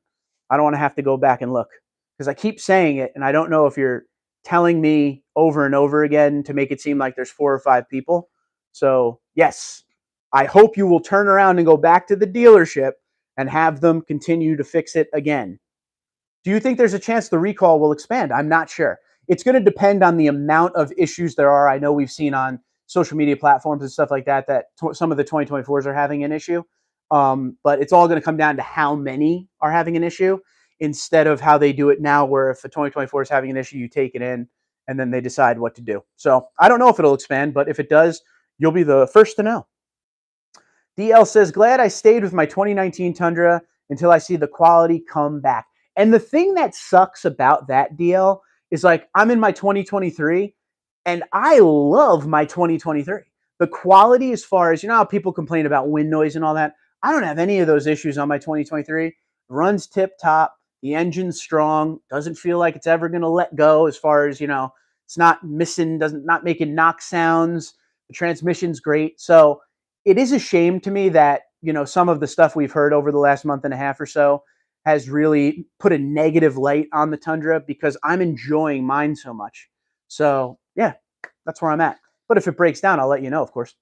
I don't want to have to go back and look because I keep saying it, and I don't know if you're telling me over and over again to make it seem like there's 4 or 5 people. So, yes, I hope you will turn around and go back to the dealership and have them continue to fix it again. Do you think there's a chance the recall will expand? I'm not sure. It's going to depend on the amount of issues there are. I know we've seen on social media platforms and stuff like that some of the 2024s are having an issue. But it's all going to come down to how many are having an issue instead of how they do it now, where if a 2024 is having an issue, you take it in and then they decide what to do. So I don't know if it'll expand, but if it does, you'll be the first to know. DL says, glad I stayed with my 2019 Tundra until I see the quality come back. And the thing that sucks about that, DL, is like I'm in my 2023 and I love my 2023. The quality, as far as, you know how people complain about wind noise and all that, I don't have any of those issues on my 2023. Runs tip top. The engine's strong. Doesn't feel like it's ever going to let go as far as, it's not missing, not making knock sounds. The transmission's great. So it is a shame to me that, some of the stuff we've heard over the last month and a half or so has really put a negative light on the Tundra because I'm enjoying mine so much. So yeah, that's where I'm at. But if it breaks down, I'll let you know, of course.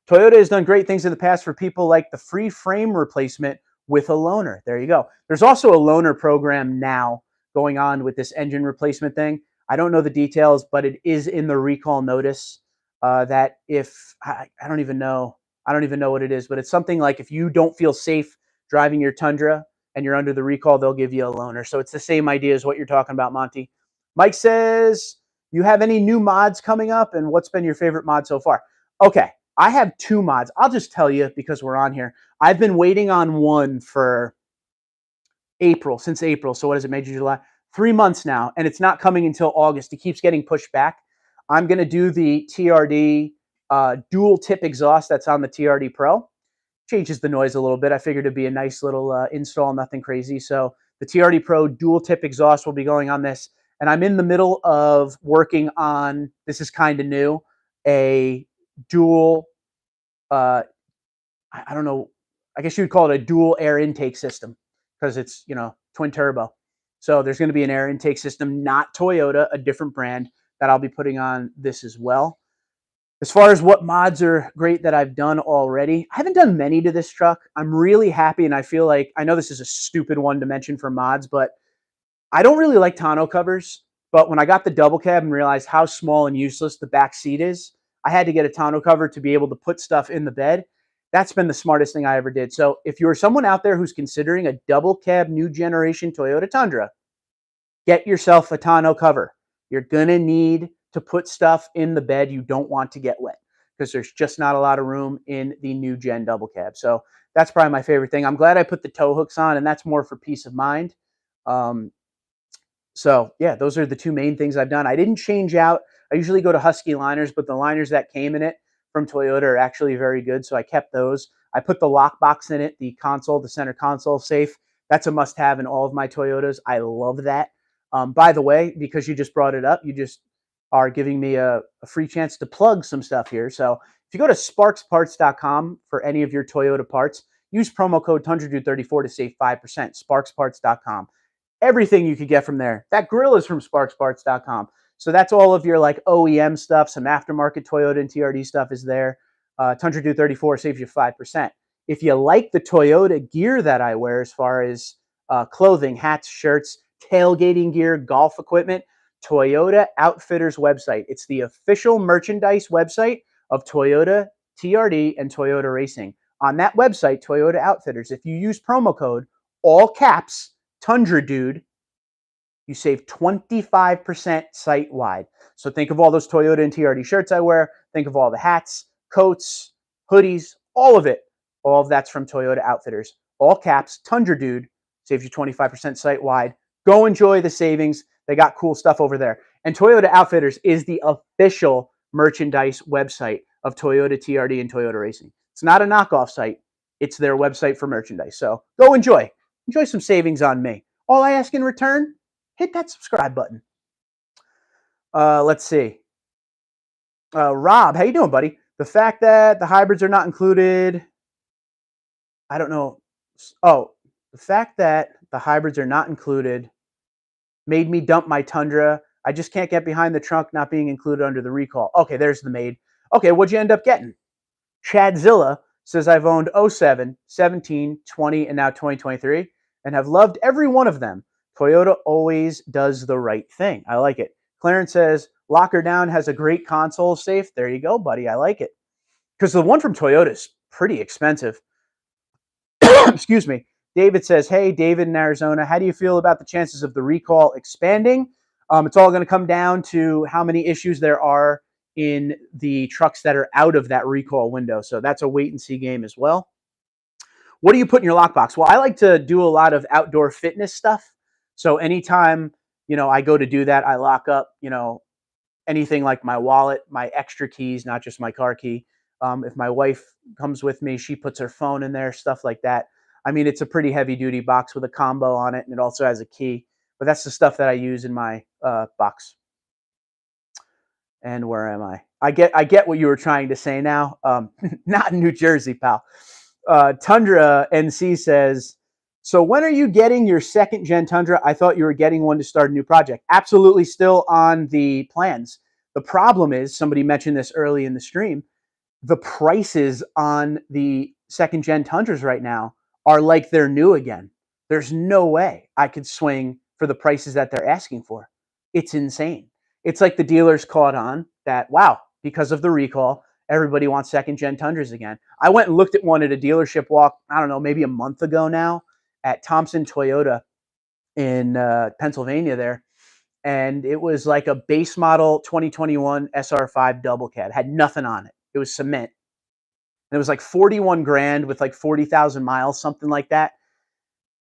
Toyota has done great things in the past for people like the free frame replacement with a loaner. There you go. There's also a loaner program now going on with this engine replacement thing. I don't know the details, but it is in the recall notice that if I don't even know what it is, but it's something like if you don't feel safe driving your Tundra and you're under the recall, they'll give you a loaner. So it's the same idea as what you're talking about, Monty. Mike says, you have any new mods coming up, and what's been your favorite mod so far? Okay, I have 2 mods. I'll just tell you because we're on here. I've been waiting on one for since April. So what is it, May, June, July? 3 months now, and it's not coming until August. It keeps getting pushed back. I'm going to do the TRD dual tip exhaust that's on the TRD Pro. Changes the noise a little bit. I figured it'd be a nice little install, nothing crazy. So the TRD Pro dual tip exhaust will be going on this. And I'm in the middle of working on, this is kind of new, a dual, I don't know, I guess you would call it a dual air intake system because it's, twin turbo. So there's going to be an air intake system, not Toyota, a different brand that I'll be putting on this as well. As far as what mods are great that I've done already, I haven't done many to this truck. I'm really happy, and I feel like, I know this is a stupid one to mention for mods, but I don't really like tonneau covers. But when I got the double cab and realized how small and useless the back seat is, I had to get a tonneau cover to be able to put stuff in the bed. That's been the smartest thing I ever did. So if you're someone out there who's considering a double cab new generation Toyota Tundra, get yourself a tonneau cover. You're going to need to put stuff in the bed you don't want to get wet because there's just not a lot of room in the new gen double cab. So that's probably my favorite thing. I'm glad I put the tow hooks on, and that's more for peace of mind. So yeah, those are the 2 main things I've done. I didn't change out. I usually go to Husky liners, but the liners that came in it from Toyota are actually very good. So I kept those. I put the lockbox in it, the center console safe. That's a must-have in all of my Toyotas. I love that. By the way, because you just brought it up, you just are giving me a free chance to plug some stuff here. So if you go to sparksparts.com for any of your Toyota parts, use promo code TUNDRADUDE34 to save 5%. Sparksparts.com. Everything you could get from there. That grill is from sparksparts.com. So that's all of your like OEM stuff, some aftermarket Toyota and TRD stuff is there. Tundra Dude 34 saves you 5%. If you like the Toyota gear that I wear as far as clothing, hats, shirts, tailgating gear, golf equipment, Toyota Outfitters website. It's the official merchandise website of Toyota, TRD, and Toyota Racing. On that website, Toyota Outfitters, if you use promo code, all caps, Tundra Dude, you save 25% site-wide. So think of all those Toyota and TRD shirts I wear. Think of all the hats, coats, hoodies, all of it. All of that's from Toyota Outfitters. All caps, Tundra Dude, saves you 25% site-wide. Go enjoy the savings. They got cool stuff over there. And Toyota Outfitters is the official merchandise website of Toyota TRD and Toyota Racing. It's not a knockoff site. It's their website for merchandise. So go enjoy. Enjoy some savings on me. All I ask in return, hit that subscribe button. Let's see. Rob, how you doing, buddy? The fact that the hybrids are not included, I don't know. Oh, the fact that the hybrids are not included made me dump my Tundra. I just can't get behind the trunk not being included under the recall. Okay, there's the maid. Okay, what'd you end up getting? Chadzilla says, I've owned 07, 17, 20, and now 2023, and have loved every one of them. Toyota always does the right thing. I like it. Clarence says, Locker Down has a great console safe. There you go, buddy. I like it. Because the one from Toyota is pretty expensive. Excuse me. David says, hey, David in Arizona, how do you feel about the chances of the recall expanding? It's all going to come down to how many issues there are in the trucks that are out of that recall window. So that's a wait and see game as well. What do you put in your lockbox? Well, I like to do a lot of outdoor fitness stuff. So anytime, I go to do that, I lock up, anything like my wallet, my extra keys, not just my car key. If my wife comes with me, she puts her phone in there, stuff like that. I mean, it's a pretty heavy duty box with a combo on it, and it also has a key. But that's the stuff that I use in my box. And where am I? I get what you were trying to say now. Not in New Jersey, pal. Tundra NC says, so when are you getting your second gen Tundra? I thought you were getting one to start a new project. Absolutely still on the plans. The problem is, somebody mentioned this early in the stream, the prices on the second gen Tundras right now are like they're new again. There's no way I could swing for the prices that they're asking for. It's insane. It's like the dealers caught on that, wow, because of the recall, everybody wants second gen Tundras again. I went and looked at one at a dealership walk, I don't know, maybe a month ago now at Thompson Toyota in Pennsylvania there. And it was like a base model 2021 SR5 double cab. Had nothing on it. It was cement. And it was like 41 grand with like 40,000 miles, something like that.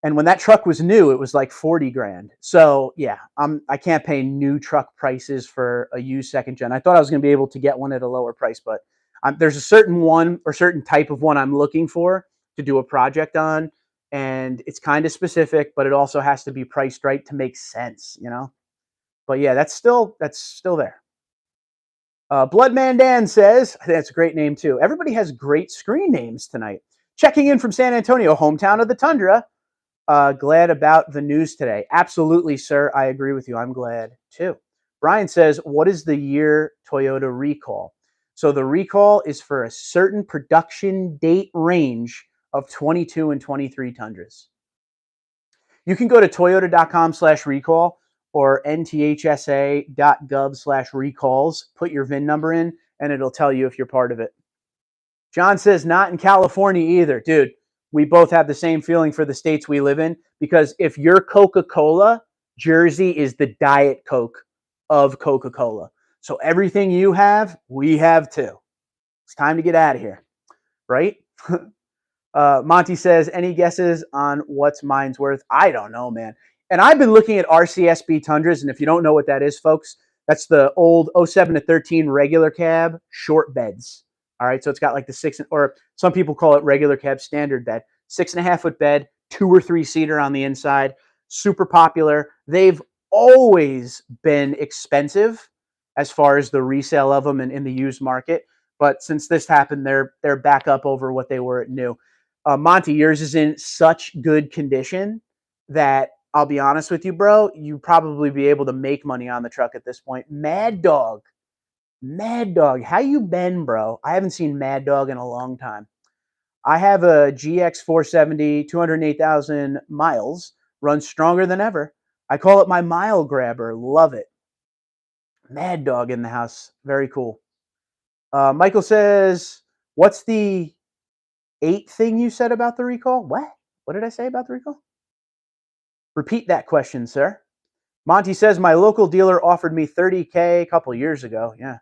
And when that truck was new, it was like 40 grand. So yeah, I can't pay new truck prices for a used second gen. I thought I was going to be able to get one at a lower price, but there's a certain one or certain type of one I'm looking for to do a project on. And it's kind of specific, but it also has to be priced right to make sense, But yeah, that's still there. Bloodman Dan says, I think that's a great name too. Everybody has great screen names tonight. Checking in from San Antonio, hometown of the Tundra. Glad about the news today. Absolutely, sir. I agree with you. I'm glad too. Brian says, what is the year Toyota recall? So the recall is for a certain production date range of 22 and 23 Tundras. You can go to toyota.com/recall or nthsa.gov/recalls, put your VIN number in, and it'll tell you if you're part of it. John says, not in California either. Dude, we both have the same feeling for the states we live in, because if you're Coca-Cola, Jersey is the Diet Coke of Coca-Cola. So everything you have, we have too. It's time to get out of here, right? Monty says, any guesses on what's mine's worth? I don't know, man. And I've been looking at RCSB Tundras, and if you don't know what that is, folks, that's the old 07 to 13 regular cab short beds. All right, so it's got like the 6, or some people call it regular cab standard bed, 6.5 foot bed, 2 or 3 seater on the inside, super popular. They've always been expensive as far as the resale of them and in the used market, but since this happened, they're back up over what they were at new. Monty, yours is in such good condition that I'll be honest with you, bro, you probably be able to make money on the truck at this point. Mad Dog, how you been, bro? I haven't seen Mad Dog in a long time. I have a GX 470, 208,000 miles, runs stronger than ever. I call it my mile grabber. Love it. Mad Dog in the house. Very cool. Michael says, what's the 8 thing you said about the recall? What? What did I say about the recall? Repeat that question, sir. Monty says, my local dealer offered me $30K a couple years ago. Yeah.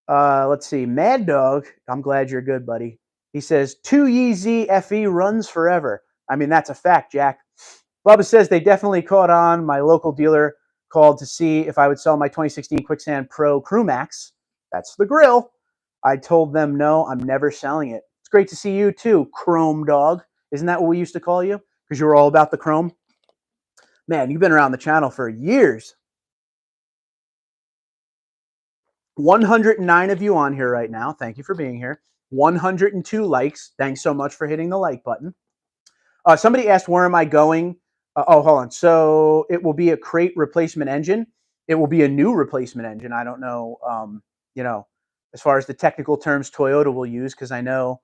Let's see. Mad Dog, I'm glad you're good, buddy. He says, 2YZ FE runs forever. I mean, that's a fact, Jack. Bubba says, they definitely caught on. My local dealer called to see if I would sell my 2016 Quicksand Pro Crew Max. That's the grill. I told them, no, I'm never selling it. It's great to see you too, Chrome Dog. Isn't that what we used to call you? Because you were all about the chrome. Man, you've been around the channel for years. 109 of you on here right now. Thank you for being here. 102 likes. Thanks so much for hitting the like button. Somebody asked, where am I going? Oh, hold on. So it will be a crate replacement engine. It will be a new replacement engine. I don't know, as far as the technical terms Toyota will use, because I know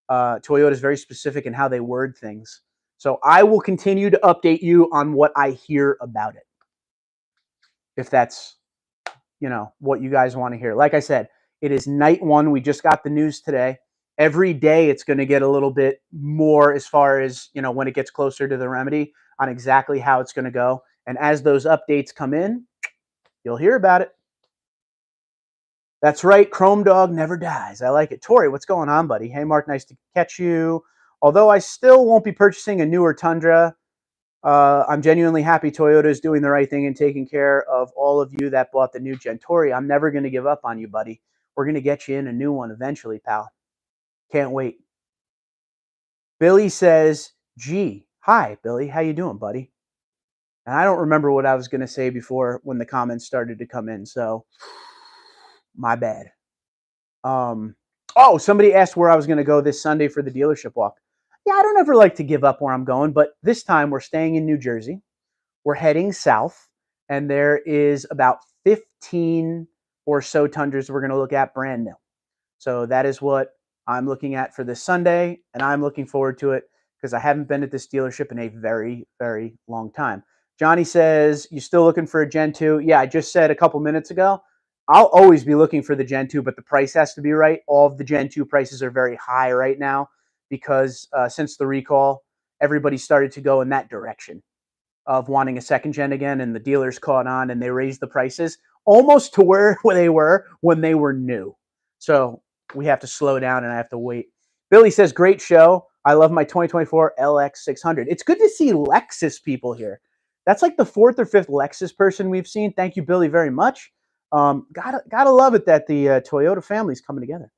Toyota is very specific in how they word things. So I will continue to update you on what I hear about it, if that's, what you guys want to hear. Like I said, it is night one. We just got the news today. Every day it's going to get a little bit more as far as, when it gets closer to the remedy on exactly how it's going to go. And as those updates come in, you'll hear about it. That's right. Chrome Dog never dies. I like it. Tori, what's going on, buddy? Hey, Mark, nice to catch you. Although I still won't be purchasing a newer Tundra, I'm genuinely happy Toyota is doing the right thing and taking care of all of you that bought the new Gen. Tori, I'm never going to give up on you, buddy. We're going to get you in a new one eventually, pal. Can't wait. Billy says, gee, hi, Billy. How you doing, buddy? And I don't remember what I was going to say before when the comments started to come in, so my bad. Somebody asked where I was going to go this Sunday for the dealership walk. Yeah, I don't ever like to give up where I'm going, but this time we're staying in New Jersey. We're heading south, and there is about 15 or so Tundras we're going to look at brand new. So that is what I'm looking at for this Sunday, and I'm looking forward to it because I haven't been at this dealership in a very, very long time. Johnny says, you still looking for a Gen 2? Yeah, I just said a couple minutes ago, I'll always be looking for the Gen 2, but the price has to be right. All of the Gen 2 prices are very high right now because since the recall, everybody started to go in that direction of wanting a second gen again, and the dealers caught on and they raised the prices almost to where they were when they were new. So we have to slow down and I have to wait. Billy says, great show. I love my 2024 LX600. It's good to see Lexus people here. That's like the fourth or fifth Lexus person we've seen. Thank you, Billy, very much. Gotta love it that the Toyota family's coming together.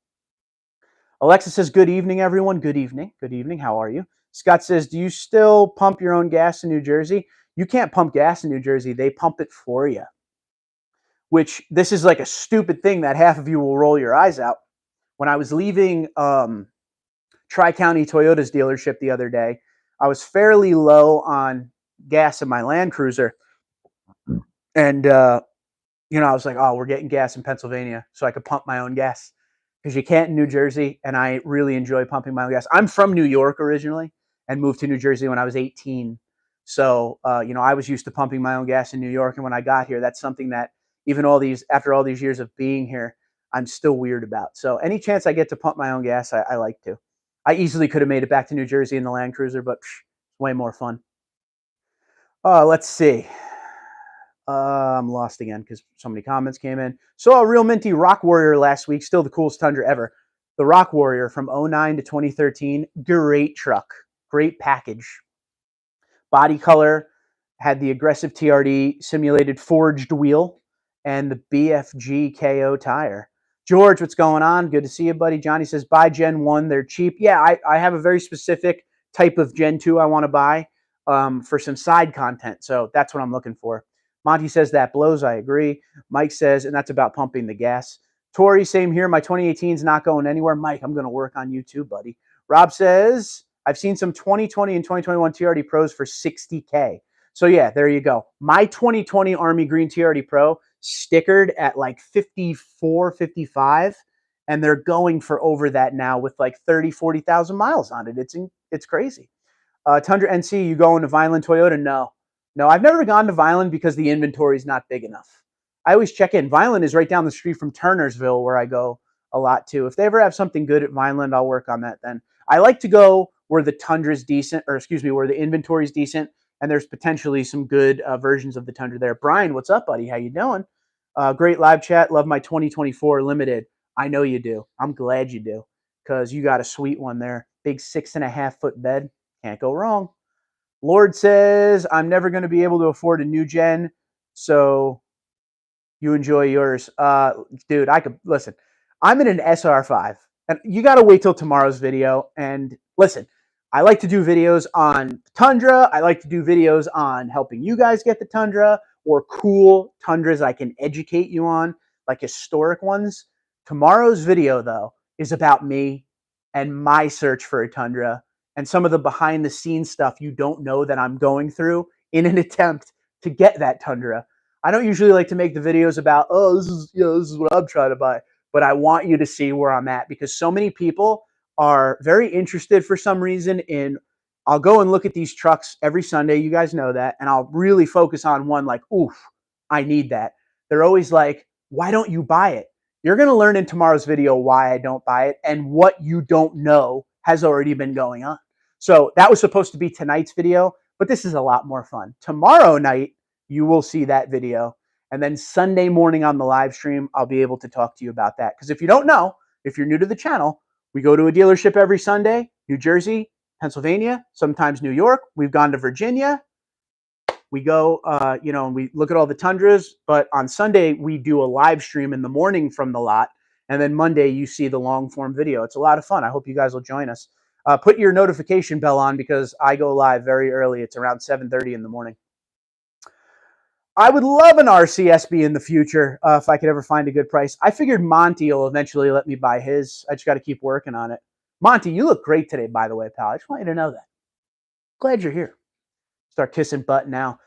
Alexa says, good evening, everyone. Good evening. Good evening. How are you? Scott says, do you still pump your own gas in New Jersey? You can't pump gas in New Jersey. They pump it for you, which this is like a stupid thing that half of you will roll your eyes out. When I was leaving Tri-County Toyota's dealership the other day, I was fairly low on gas in my Land Cruiser. And, I was like, oh, we're getting gas in Pennsylvania so I could pump my own gas because you can't in New Jersey. And I really enjoy pumping my own gas. I'm from New York originally and moved to New Jersey when I was 18. So, I was used to pumping my own gas in New York. And when I got here, that's something that even after all these years of being here, I'm still weird about. So any chance I get to pump my own gas, I like to. I easily could have made it back to New Jersey in the Land Cruiser, but way more fun. Let's see. I'm lost again because so many comments came in. Saw a real minty Rock Warrior last week. Still the coolest Tundra ever. The Rock Warrior from 09 to 2013. Great truck. Great package. Body color. Had the aggressive TRD simulated forged wheel and the BFG KO tire. George, what's going on? Good to see you, buddy. Johnny says, buy Gen 1. They're cheap. Yeah, I have a very specific type of Gen 2 I want to buy for some side content. So that's what I'm looking for. Monty says that blows. I agree. Mike says, and that's about pumping the gas. Tori, same here. My 2018 is not going anywhere. Mike, I'm going to work on you too, buddy. Rob says, I've seen some 2020 and 2021 TRD Pros for $60K. So yeah, there you go. My 2020 Army Green TRD Pro stickered at like 54, 55, and they're going for over that now with like 30, 40,000 miles on it. It's crazy. Tundra NC, you going to Vineland Toyota? No, I've never gone to Vineland because the inventory is not big enough. I always check in. Vineland is right down the street from Turnersville, where I go a lot too. If they ever have something good at Vineland, I'll work on that then. I like to go where the Tundra's decent, or excuse me, where the inventory is decent, and there's potentially some good versions of the Tundra there. Brian, what's up, buddy? How you doing? Great live chat. Love my 2024 Limited. I know you do. I'm glad you do, because you got a sweet one there. Big 6.5-foot bed. Can't go wrong. Lord says, I'm never going to be able to afford a new gen, so you enjoy yours. Dude, I could listen. I'm in an SR5, and you got to wait till tomorrow's video. And listen, I like to do videos on Tundra. I like to do videos on helping you guys get the Tundra, or cool Tundras I can educate you on, like historic ones. Tomorrow's video, though, is about me and my search for a Tundra and some of the behind the scenes stuff you don't know that I'm going through in an attempt to get that Tundra. I don't usually like to make the videos about, oh, this is what I'm trying to buy, but I want you to see where I'm at, because so many people are very interested for some reason in, I'll go and look at these trucks every Sunday, you guys know that, and I'll really focus on one like, oof, I need that. They're always like, why don't you buy it? You're going to learn in tomorrow's video why I don't buy it and what you don't know has already been going on. So that was supposed to be tonight's video, but this is a lot more fun. Tomorrow night, you will see that video. And then Sunday morning on the live stream, I'll be able to talk to you about that. Because if you don't know, if you're new to the channel, we go to a dealership every Sunday, New Jersey, Pennsylvania, sometimes New York. We've gone to Virginia. We go, and we look at all the Tundras. But on Sunday, we do a live stream in the morning from the lot. And then Monday, you see the long form video. It's a lot of fun. I hope you guys will join us. Put your notification bell on, because I go live very early. It's around 7:30 in the morning. I would love an RCSB in the future if I could ever find a good price. I figured Monty will eventually let me buy his. I just got to keep working on it. Monty, you look great today, by the way, pal. I just want you to know that. Glad you're here. Start kissing butt now.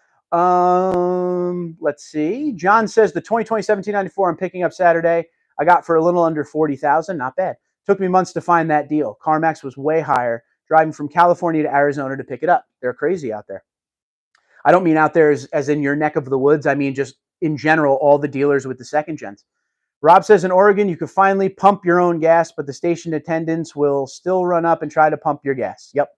Let's see. John says the 2020 1794 I'm picking up Saturday, I got for a little under 40,000. Not bad. Took me months to find that deal. CarMax was way higher. Driving from California to Arizona to pick it up. They're crazy out there. I don't mean out there as in your neck of the woods. I mean just in general, all the dealers with the second gens. Rob says in Oregon, you can finally pump your own gas, but the station attendants will still run up and try to pump your gas. Yep.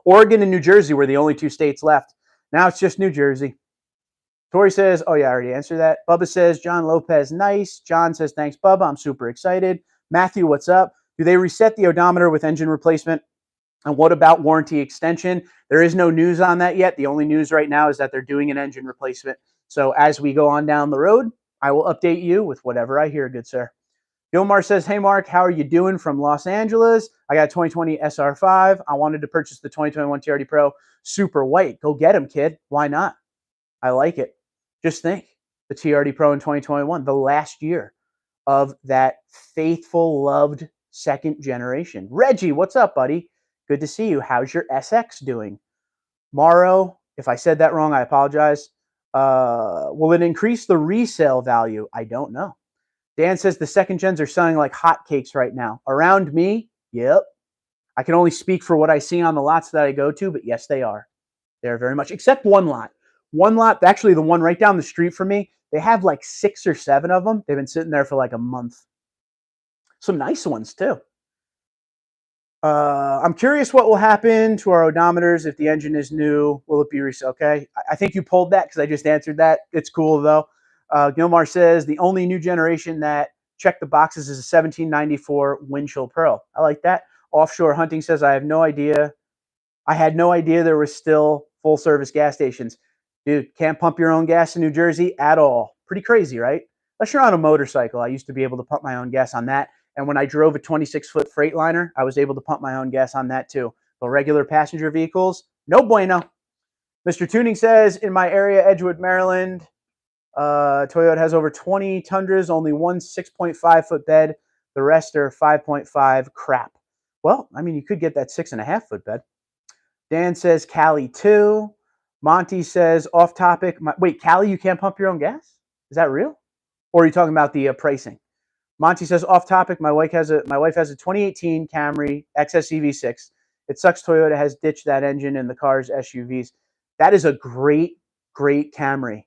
Oregon and New Jersey were the only two states left. Now it's just New Jersey. Tori says, oh yeah, I already answered that. Bubba says, John Lopez, nice. John says, thanks, Bubba. I'm super excited. Matthew, what's up? Do they reset the odometer with engine replacement? And what about warranty extension? There is no news on that yet. The only news right now is that they're doing an engine replacement. So as we go on down the road, I will update you with whatever I hear, good sir. Gilmar says, hey, Mark, how are you doing from Los Angeles? I got a 2020 SR5. I wanted to purchase the 2021 TRD Pro Super White. Go get him, kid. Why not? I like it. Just think, the TRD Pro in 2021, the last year of that faithful, loved second generation. Reggie, what's up, buddy? Good to see you. How's your SX doing? Morrow, if I said that wrong, I apologize. Will it increase the resale value? I don't know. Dan says the second gens are selling like hotcakes right now. Around me, yep. I can only speak for what I see on the lots that I go to, but yes, they are. They're very much, except one lot. One lot, actually the one right down the street from me, they have like 6 or 7 of them. They've been sitting there for like a month. Some nice ones too. I'm curious what will happen to our odometers if the engine is new. Will it be resale? Okay. I think you pulled that because I just answered that. It's cool though. Gilmar says the only new generation that checked the boxes is a 1794 Windchill Pearl. I like that. Offshore Hunting says I have no idea. I had no idea there were still full service gas stations. Dude, can't pump your own gas in New Jersey at all. Pretty crazy, right? Unless you're on a motorcycle. I used to be able to pump my own gas on that. And when I drove a 26-foot Freightliner, I was able to pump my own gas on that too. But regular passenger vehicles, no bueno. Mr. Tuning says, in my area, Edgewood, Maryland, Toyota has over 20 Tundras, only one 6.5-foot bed. The rest are 5.5 crap. Well, I mean, you could get that 6.5-foot bed. Dan says, Cali too. Monty says, off topic. Wait, Cali, you can't pump your own gas? Is that real? Or are you talking about the pricing? Monty says, off topic, my wife has a 2018 Camry XS EV6. It sucks Toyota has ditched that engine in the car's SUVs. That is a great, great Camry.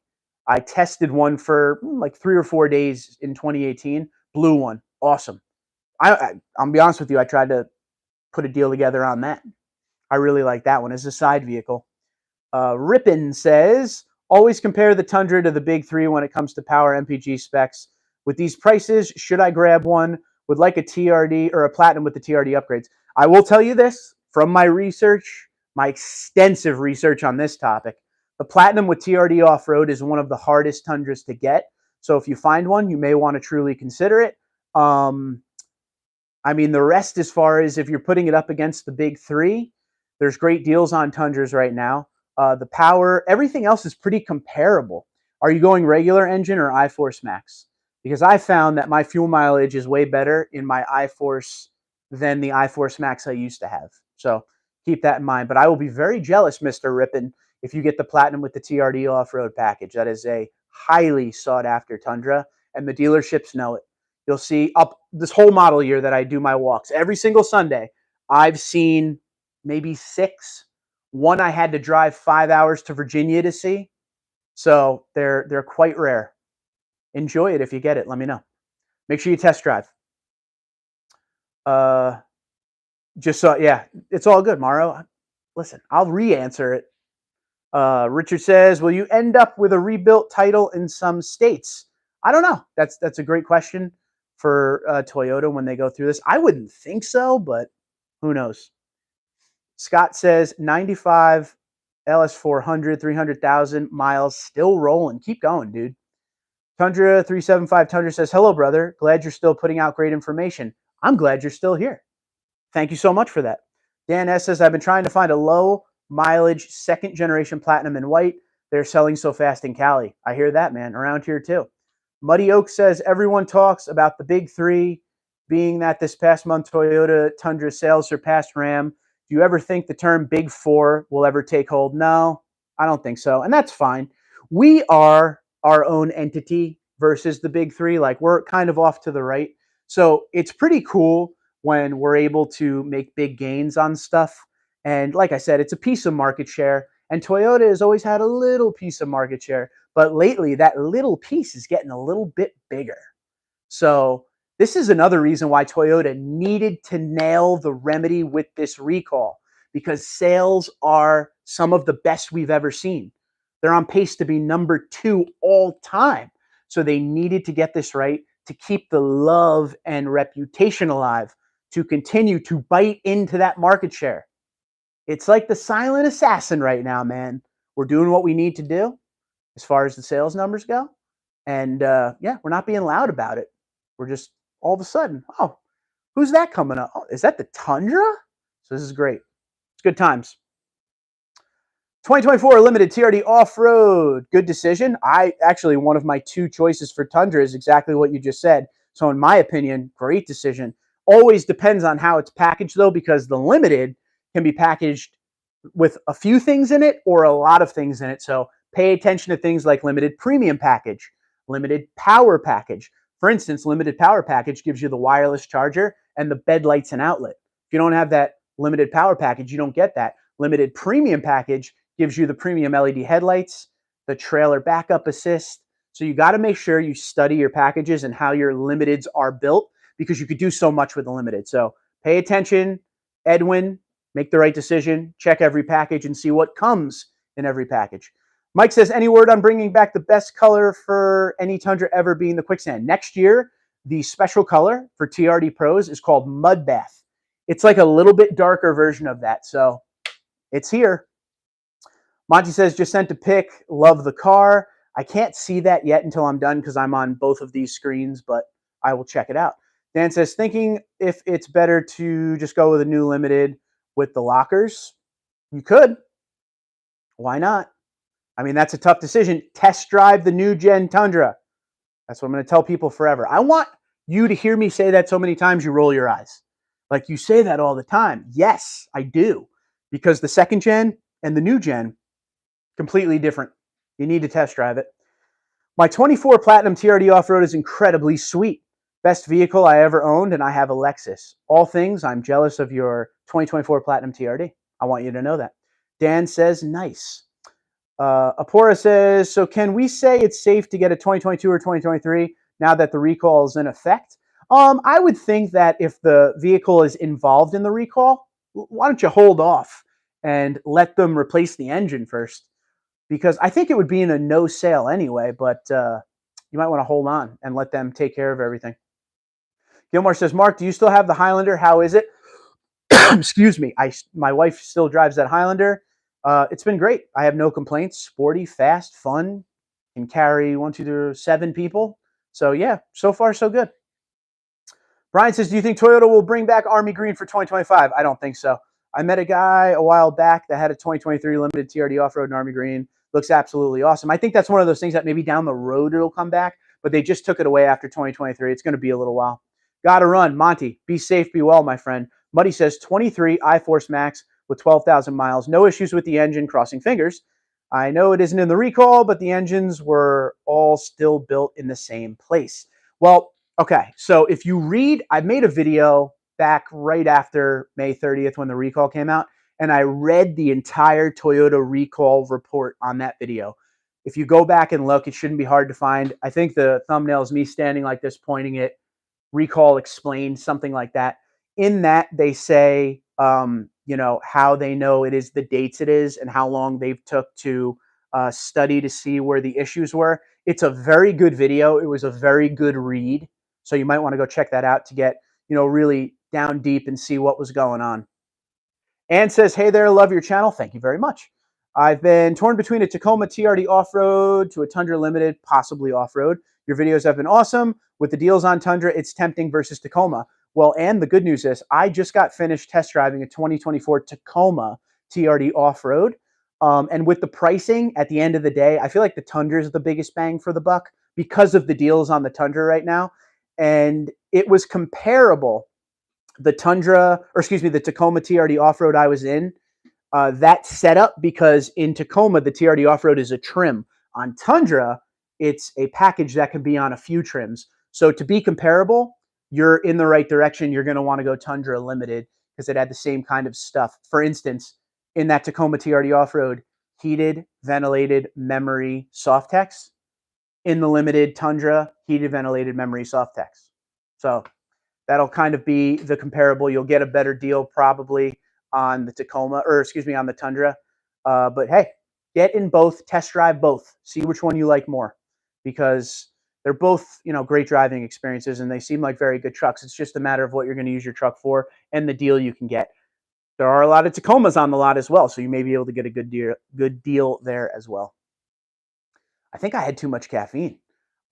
I tested one for like 3 or 4 days in 2018. Blue one. Awesome. I'll be honest with you, I tried to put a deal together on that. I really like that one as a side vehicle. Rippin says, always compare the Tundra to the big three when it comes to power MPG specs. With these prices, should I grab one? Would like a TRD or a Platinum with the TRD upgrades. I will tell you this from my research, my extensive research on this topic. The Platinum with TRD off-road is one of the hardest Tundras to get. So if you find one, you may want to truly consider it. I mean, the rest, as far as if you're putting it up against the big three, there's great deals on Tundras right now. The power, everything else is pretty comparable. Are you going regular engine or iForce Max? Because I found that my fuel mileage is way better in my iForce than the iForce Max I used to have. So keep that in mind. But I will be very jealous, Mr. Rippin, if you get the Platinum with the TRD off-road package. That is a highly sought-after Tundra, and the dealerships know it. You'll see up this whole model year that I do my walks, every single Sunday, I've seen maybe 6. One I had to drive 5 hours to Virginia to see. So they're quite rare. Enjoy it if you get it. Let me know. Make sure you test drive. Yeah, it's all good, Mauro. Listen, I'll re-answer it. Richard says, will you end up with a rebuilt title in some states? I don't know. That's a great question for Toyota when they go through this. I wouldn't think so, but who knows? Scott says 95 LS400, 300,000 miles, still rolling. Keep going, dude. Tundra 375 Tundra says, hello, brother. Glad you're still putting out great information. I'm glad you're still here. Thank you so much for that. Dan S says, I've been trying to find a low mileage second generation Platinum in white. They're selling so fast in Cali. I hear that, man. Around here too. Muddy Oak says, everyone talks about the big three, being that this past month Toyota Tundra sales surpassed Ram. Do you ever think the term big four will ever take hold? No, I don't think so. And that's fine. We are our own entity versus the big three. Like, we're kind of off to the right. So it's pretty cool when we're able to make big gains on stuff. And like I said, it's a piece of market share. And Toyota has always had a little piece of market share. But lately, that little piece is getting a little bit bigger. So this is another reason why Toyota needed to nail the remedy with this recall, because sales are some of the best we've ever seen. They're on pace to be number 2 all time. So they needed to get this right to keep the love and reputation alive, to continue to bite into that market share. It's like the silent assassin right now, man. We're doing what we need to do as far as the sales numbers go. And yeah, we're not being loud about it. We're just all of a sudden, oh, who's that coming up? Oh, is that the Tundra? So this is great. It's good times. 2024 Limited TRD Off-Road. Good decision. One of my 2 choices for Tundra is exactly what you just said. So in my opinion, great decision. Always depends on how it's packaged though, because the Limited can be packaged with a few things in it or a lot of things in it. So pay attention to things like Limited Premium Package, Limited Power Package. For instance, Limited Power Package gives you the wireless charger and the bed lights and outlet. If you don't have that Limited Power Package, you don't get that. Limited Premium Package gives you the premium LED headlights, the trailer backup assist. So you got to make sure you study your packages and how your Limiteds are built, because you could do so much with the Limited. So pay attention, Edwin, make the right decision, check every package and see what comes in every package. Mike says, any word on bringing back the best color for any Tundra ever being the quicksand? Next year, the special color for TRD Pros is called Mud Bath. It's like a little bit darker version of that. So it's here. Monty says, just sent a pic. Love the car. I can't see that yet until I'm done because I'm on both of these screens, but I will check it out. Dan says, thinking if it's better to just go with a new Limited with the lockers. You could. Why not? I mean, that's a tough decision. Test drive the new gen Tundra. That's what I'm going to tell people forever. I want you to hear me say that so many times you roll your eyes. Like, you say that all the time. Yes, I do. Because the second gen and the new gen, completely different. You need to test drive it. My 24 Platinum TRD Off-Road is incredibly sweet. Best vehicle I ever owned, and I have a Lexus. All things, I'm jealous of your 2024 Platinum TRD. I want you to know that. Dan says, nice. Apora says, so can we say it's safe to get a 2022 or 2023 now that the recall is in effect? I would think that if the vehicle is involved in the recall, why don't you hold off and let them replace the engine first, because I think it would be in a no sale anyway, but you might want to hold on and let them take care of everything. Gilmore says, Mark, do you still have the Highlander? How is it? Excuse me. My wife still drives that Highlander. It's been great. I have no complaints. Sporty, fast, fun. Can carry 7 people. So yeah, so far so good. Brian says, do you think Toyota will bring back Army Green for 2025? I don't think so. I met a guy a while back that had a 2023 limited TRD off-road in Army Green. Looks absolutely awesome. I think that's one of those things that maybe down the road it'll come back, but they just took it away after 2023. It's going to be a little while. Gotta run. Monty, be safe, be well, my friend. Muddy says, 23 iForce Max with 12,000 miles. No issues with the engine, crossing fingers. I know it isn't in the recall, but the engines were all still built in the same place. Well, okay, so if you read, I made a video back right after May 30th when the recall came out, and I read the entire Toyota recall report on that video. If you go back and look, it shouldn't be hard to find. I think the thumbnail is me standing like this, pointing it, recall explained, something like that. In that, they say, how they know it is the dates it is and how long they've took to study to see where the issues were. It's a very good video. It was a very good read. So you might want to go check that out to get, really down deep and see what was going on. Ann says, hey there, love your channel. Thank you very much. I've been torn between a Tacoma TRD off-road to a Tundra Limited, possibly off-road. Your videos have been awesome. With the deals on Tundra, it's tempting versus Tacoma. Well, and the good news is I just got finished test driving a 2024 Tacoma TRD off-road. And with the pricing at the end of the day, I feel like the Tundra is the biggest bang for the buck because of the deals on the Tundra right now. And it was comparable. The Tacoma TRD off-road I was in, that setup, because in Tacoma, the TRD off-road is a trim. On Tundra, it's a package that can be on a few trims. So to be comparable, you're in the right direction. You're going to want to go Tundra Limited because it had the same kind of stuff. For instance, in that Tacoma TRD off-road, heated, ventilated, memory, Softex. In the Limited Tundra, heated, ventilated, memory, Softex. So that'll kind of be the comparable. You'll get a better deal probably on the on the Tundra. But hey, get in both, test drive both, see which one you like more, because they're both, great driving experiences and they seem like very good trucks. It's just a matter of what you're going to use your truck for and the deal you can get. There are a lot of Tacomas on the lot as well, so you may be able to get a good deal there as well. I think I had too much caffeine.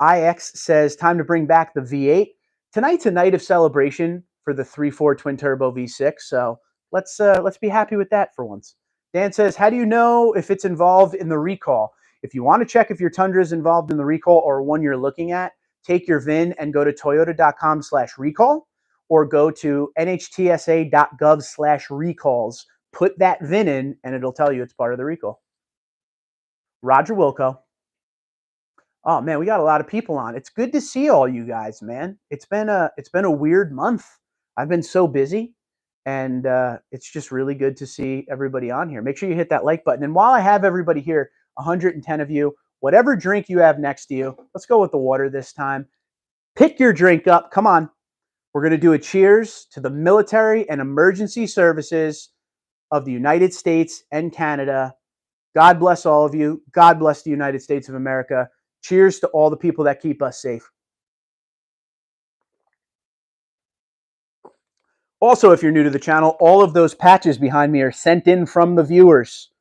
IX says, time to bring back the V8. Tonight's a night of celebration for the 3.4 twin turbo V6, so let's be happy with that for once. Dan says, how do you know if it's involved in the recall? If you want to check if your Tundra is involved in the recall or one you're looking at, take your VIN and go to toyota.com/recall or go to nhtsa.gov/recalls. Put that VIN in and it'll tell you it's part of the recall. Roger Wilco. Oh man, we got a lot of people on. It's good to see all you guys, man. It's been a weird month. I've been so busy, and it's just really good to see everybody on here. Make sure you hit that like button. And while I have everybody here, 110 of you, whatever drink you have next to you, let's go with the water this time. Pick your drink up. Come on. We're going to do a cheers to the military and emergency services of the United States and Canada. God bless all of you. God bless the United States of America. Cheers to all the people that keep us safe. Also, if you're new to the channel, all of those patches behind me are sent in from the viewers.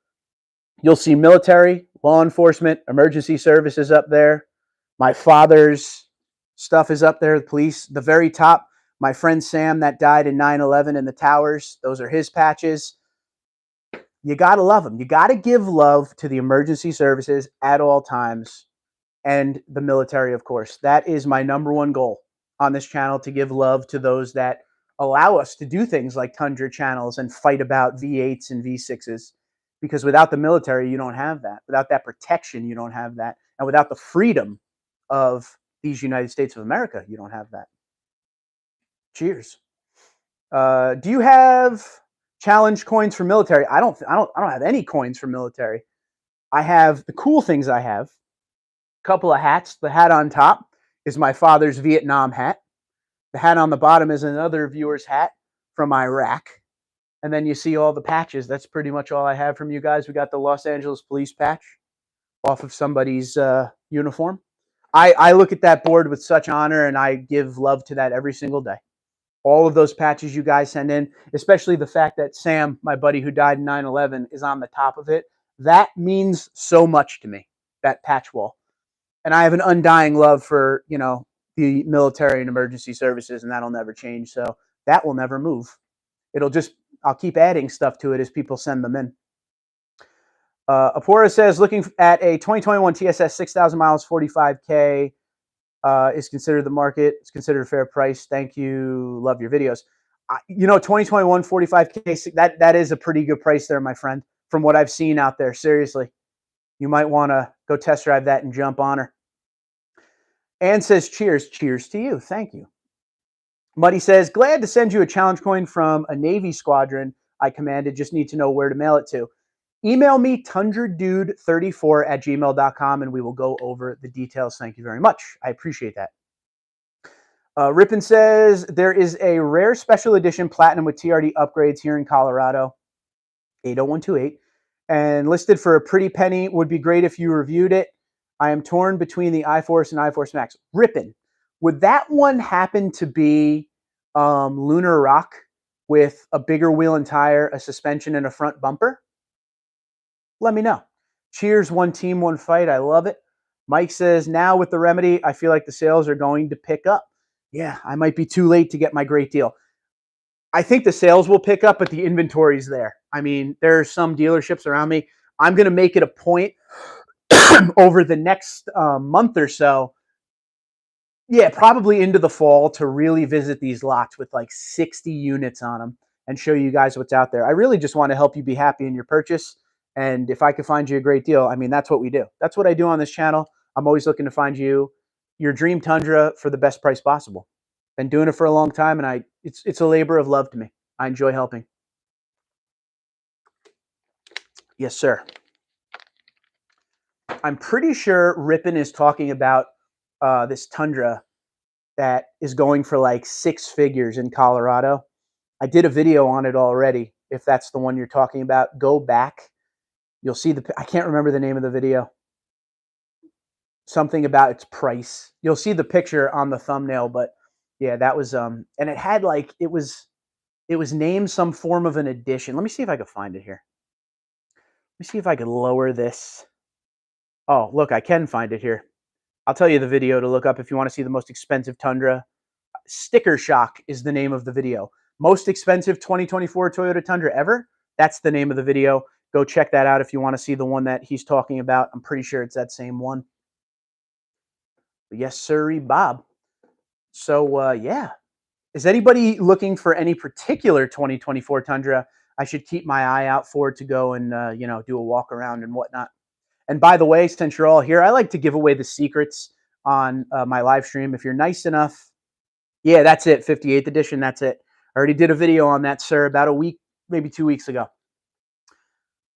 You'll see military, law enforcement, emergency services up there. My father's stuff is up there, the police. The very top, my friend Sam that died in 9/11 in the towers, those are his patches. You got to love them. You got to give love to the emergency services at all times. And the military, of course. That is my number one goal on this channel, to give love to those that allow us to do things like Tundra channels and fight about V8s and V6s. Because without the military, you don't have that. Without that protection, you don't have that. And without the freedom of these United States of America, you don't have that. Cheers. Do you have challenge coins for military? I don't have any coins for military. I have the cool things I have. Couple of hats. The hat on top is my father's Vietnam hat. The hat on the bottom is another viewer's hat from Iraq. And then you see all the patches. That's pretty much all I have from you guys. We got the Los Angeles Police patch off of somebody's uniform. I look at that board with such honor, and I give love to that every single day. All of those patches you guys send in, especially the fact that Sam, my buddy who died in 9/11, is on the top of it. That means so much to me, that patch wall. And I have an undying love for, the military and emergency services, and that'll never change. So that will never move. I'll keep adding stuff to it as people send them in. Apora says, looking at a 2021 TSS 6,000 miles, 45K is considered the market. It's considered a fair price. Thank you. Love your videos. 2021 45K, that is a pretty good price there, my friend, from what I've seen out there. Seriously, you might want to go test drive that and jump on her. Ann says, cheers. Cheers to you. Thank you. Muddy says, glad to send you a challenge coin from a Navy squadron I commanded. Just need to know where to mail it to. Email me tundradude34@gmail.com and we will go over the details. Thank you very much. I appreciate that. Rippin says, there is a rare special edition platinum with TRD upgrades here in Colorado, 80128, and listed for a pretty penny. Would be great if you reviewed it. I am torn between the iForce and iForce Max. Rippin, would that one happen to be Lunar Rock with a bigger wheel and tire, a suspension, and a front bumper? Let me know. Cheers, one team, one fight. I love it. Mike says, now with the Remedy, I feel like the sales are going to pick up. Yeah, I might be too late to get my great deal. I think the sales will pick up, but the inventory's there. I mean, there are some dealerships around me. I'm going to make it a point over the next month or so, probably into the fall, to really visit these lots with like 60 units on them and show you guys what's out there. I really just want to help you be happy in your purchase. And if I could find you a great deal, I mean, that's what we do. That's what I do on this channel. I'm always looking to find you your dream Tundra for the best price possible. Been doing it for a long time, and it's a labor of love to me. I enjoy helping. Yes, sir. I'm pretty sure Rippin is talking about this Tundra that is going for like 6 figures in Colorado. I did a video on it already. If that's the one you're talking about, go back. You'll see I can't remember the name of the video. Something about its price. You'll see the picture on the thumbnail, but yeah, that was and it had like it was named some form of an edition. Let me see if I can find it here. Let me see if I can lower this. Oh, look, I can find it here. I'll tell you the video to look up if you want to see the most expensive Tundra. Sticker Shock is the name of the video. Most expensive 2024 Toyota Tundra ever. That's the name of the video. Go check that out if you want to see the one that he's talking about. I'm pretty sure it's that same one. But yes, sir, Bob. So, yeah. Is anybody looking for any particular 2024 Tundra I should keep my eye out for to go and, do a walk around and whatnot? And by the way, since you're all here, I like to give away the secrets on my live stream. If you're nice enough, yeah, that's it, 58th edition, that's it. I already did a video on that, sir, about a week, maybe 2 weeks ago.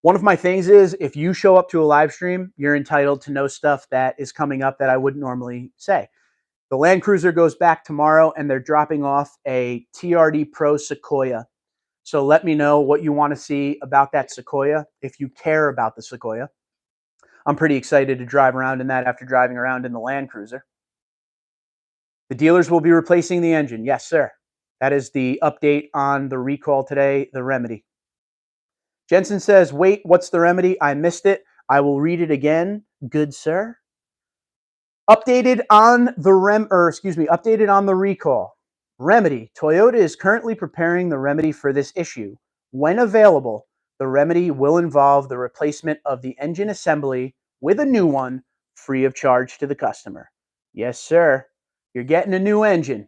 One of my things is if you show up to a live stream, you're entitled to know stuff that is coming up that I wouldn't normally say. The Land Cruiser goes back tomorrow, and they're dropping off a TRD Pro Sequoia. So let me know what you want to see about that Sequoia, if you care about the Sequoia. I'm pretty excited to drive around in that after driving around in the Land Cruiser. The dealers will be replacing the engine. Yes, sir. That is the update on the recall today, the Remedy. Jensen says, wait, what's the Remedy? I missed it. I will read it again. Good, sir. Updated on the recall. Remedy. Toyota is currently preparing the Remedy for this issue. When available, the Remedy will involve the replacement of the engine assembly with a new one, free of charge to the customer. Yes, sir. You're getting a new engine.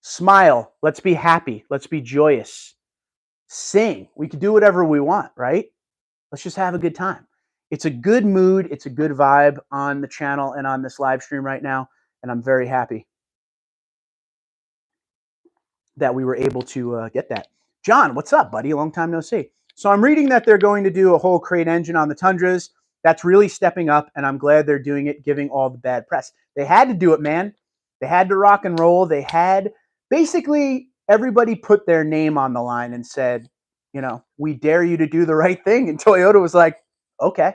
Smile. Let's be happy. Let's be joyous. Sing. We can do whatever we want, right? Let's just have a good time. It's a good mood. It's a good vibe on the channel and on this live stream right now, and I'm very happy that we were able to get that. John, what's up, buddy? Long time no see. So I'm reading that they're going to do a whole crate engine on the Tundras. That's really stepping up, and I'm glad they're doing it, giving all the bad press. They had to do it, man. They had to rock and roll. They had basically everybody put their name on the line and said, we dare you to do the right thing. And Toyota was like, okay,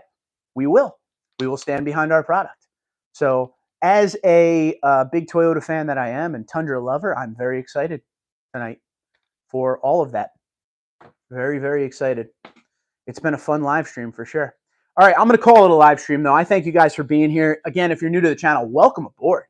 we will. We will stand behind our product. So as a big Toyota fan that I am and Tundra lover, I'm very excited tonight for all of that. Very, very excited. It's been a fun live stream for sure. All right, I'm going to call it a live stream, though. I thank you guys for being here. Again, if you're new to the channel, welcome aboard.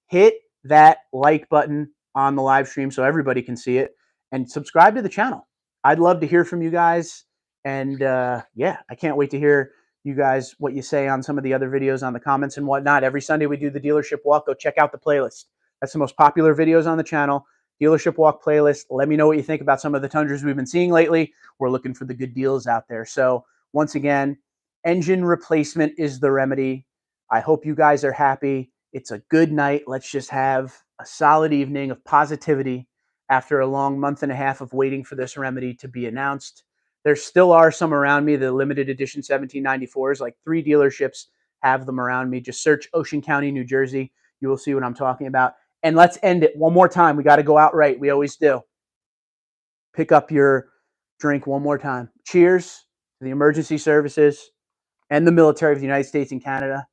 Hit that like button on the live stream so everybody can see it, and subscribe to the channel. I'd love to hear from you guys. And yeah, I can't wait to hear you guys, what you say on some of the other videos on the comments and whatnot. Every Sunday we do the dealership walk. Go check out the playlist. That's the most popular videos on the channel. Dealership walk playlist. Let me know what you think about some of the Tundras we've been seeing lately. We're looking for the good deals out there. So once again, engine replacement is the remedy. I hope you guys are happy. It's a good night. Let's just have a solid evening of positivity after a long month and a half of waiting for this remedy to be announced. There still are some around me, the limited edition 1794s, like 3 dealerships have them around me. Just search Ocean County, New Jersey. You will see what I'm talking about. And let's end it one more time. We got to go out right. We always do. Pick up your drink one more time. Cheers to the emergency services and the military of the United States and Canada.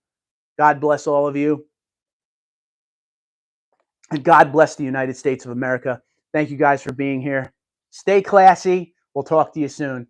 God bless all of you. And God bless the United States of America. Thank you guys for being here. Stay classy. We'll talk to you soon.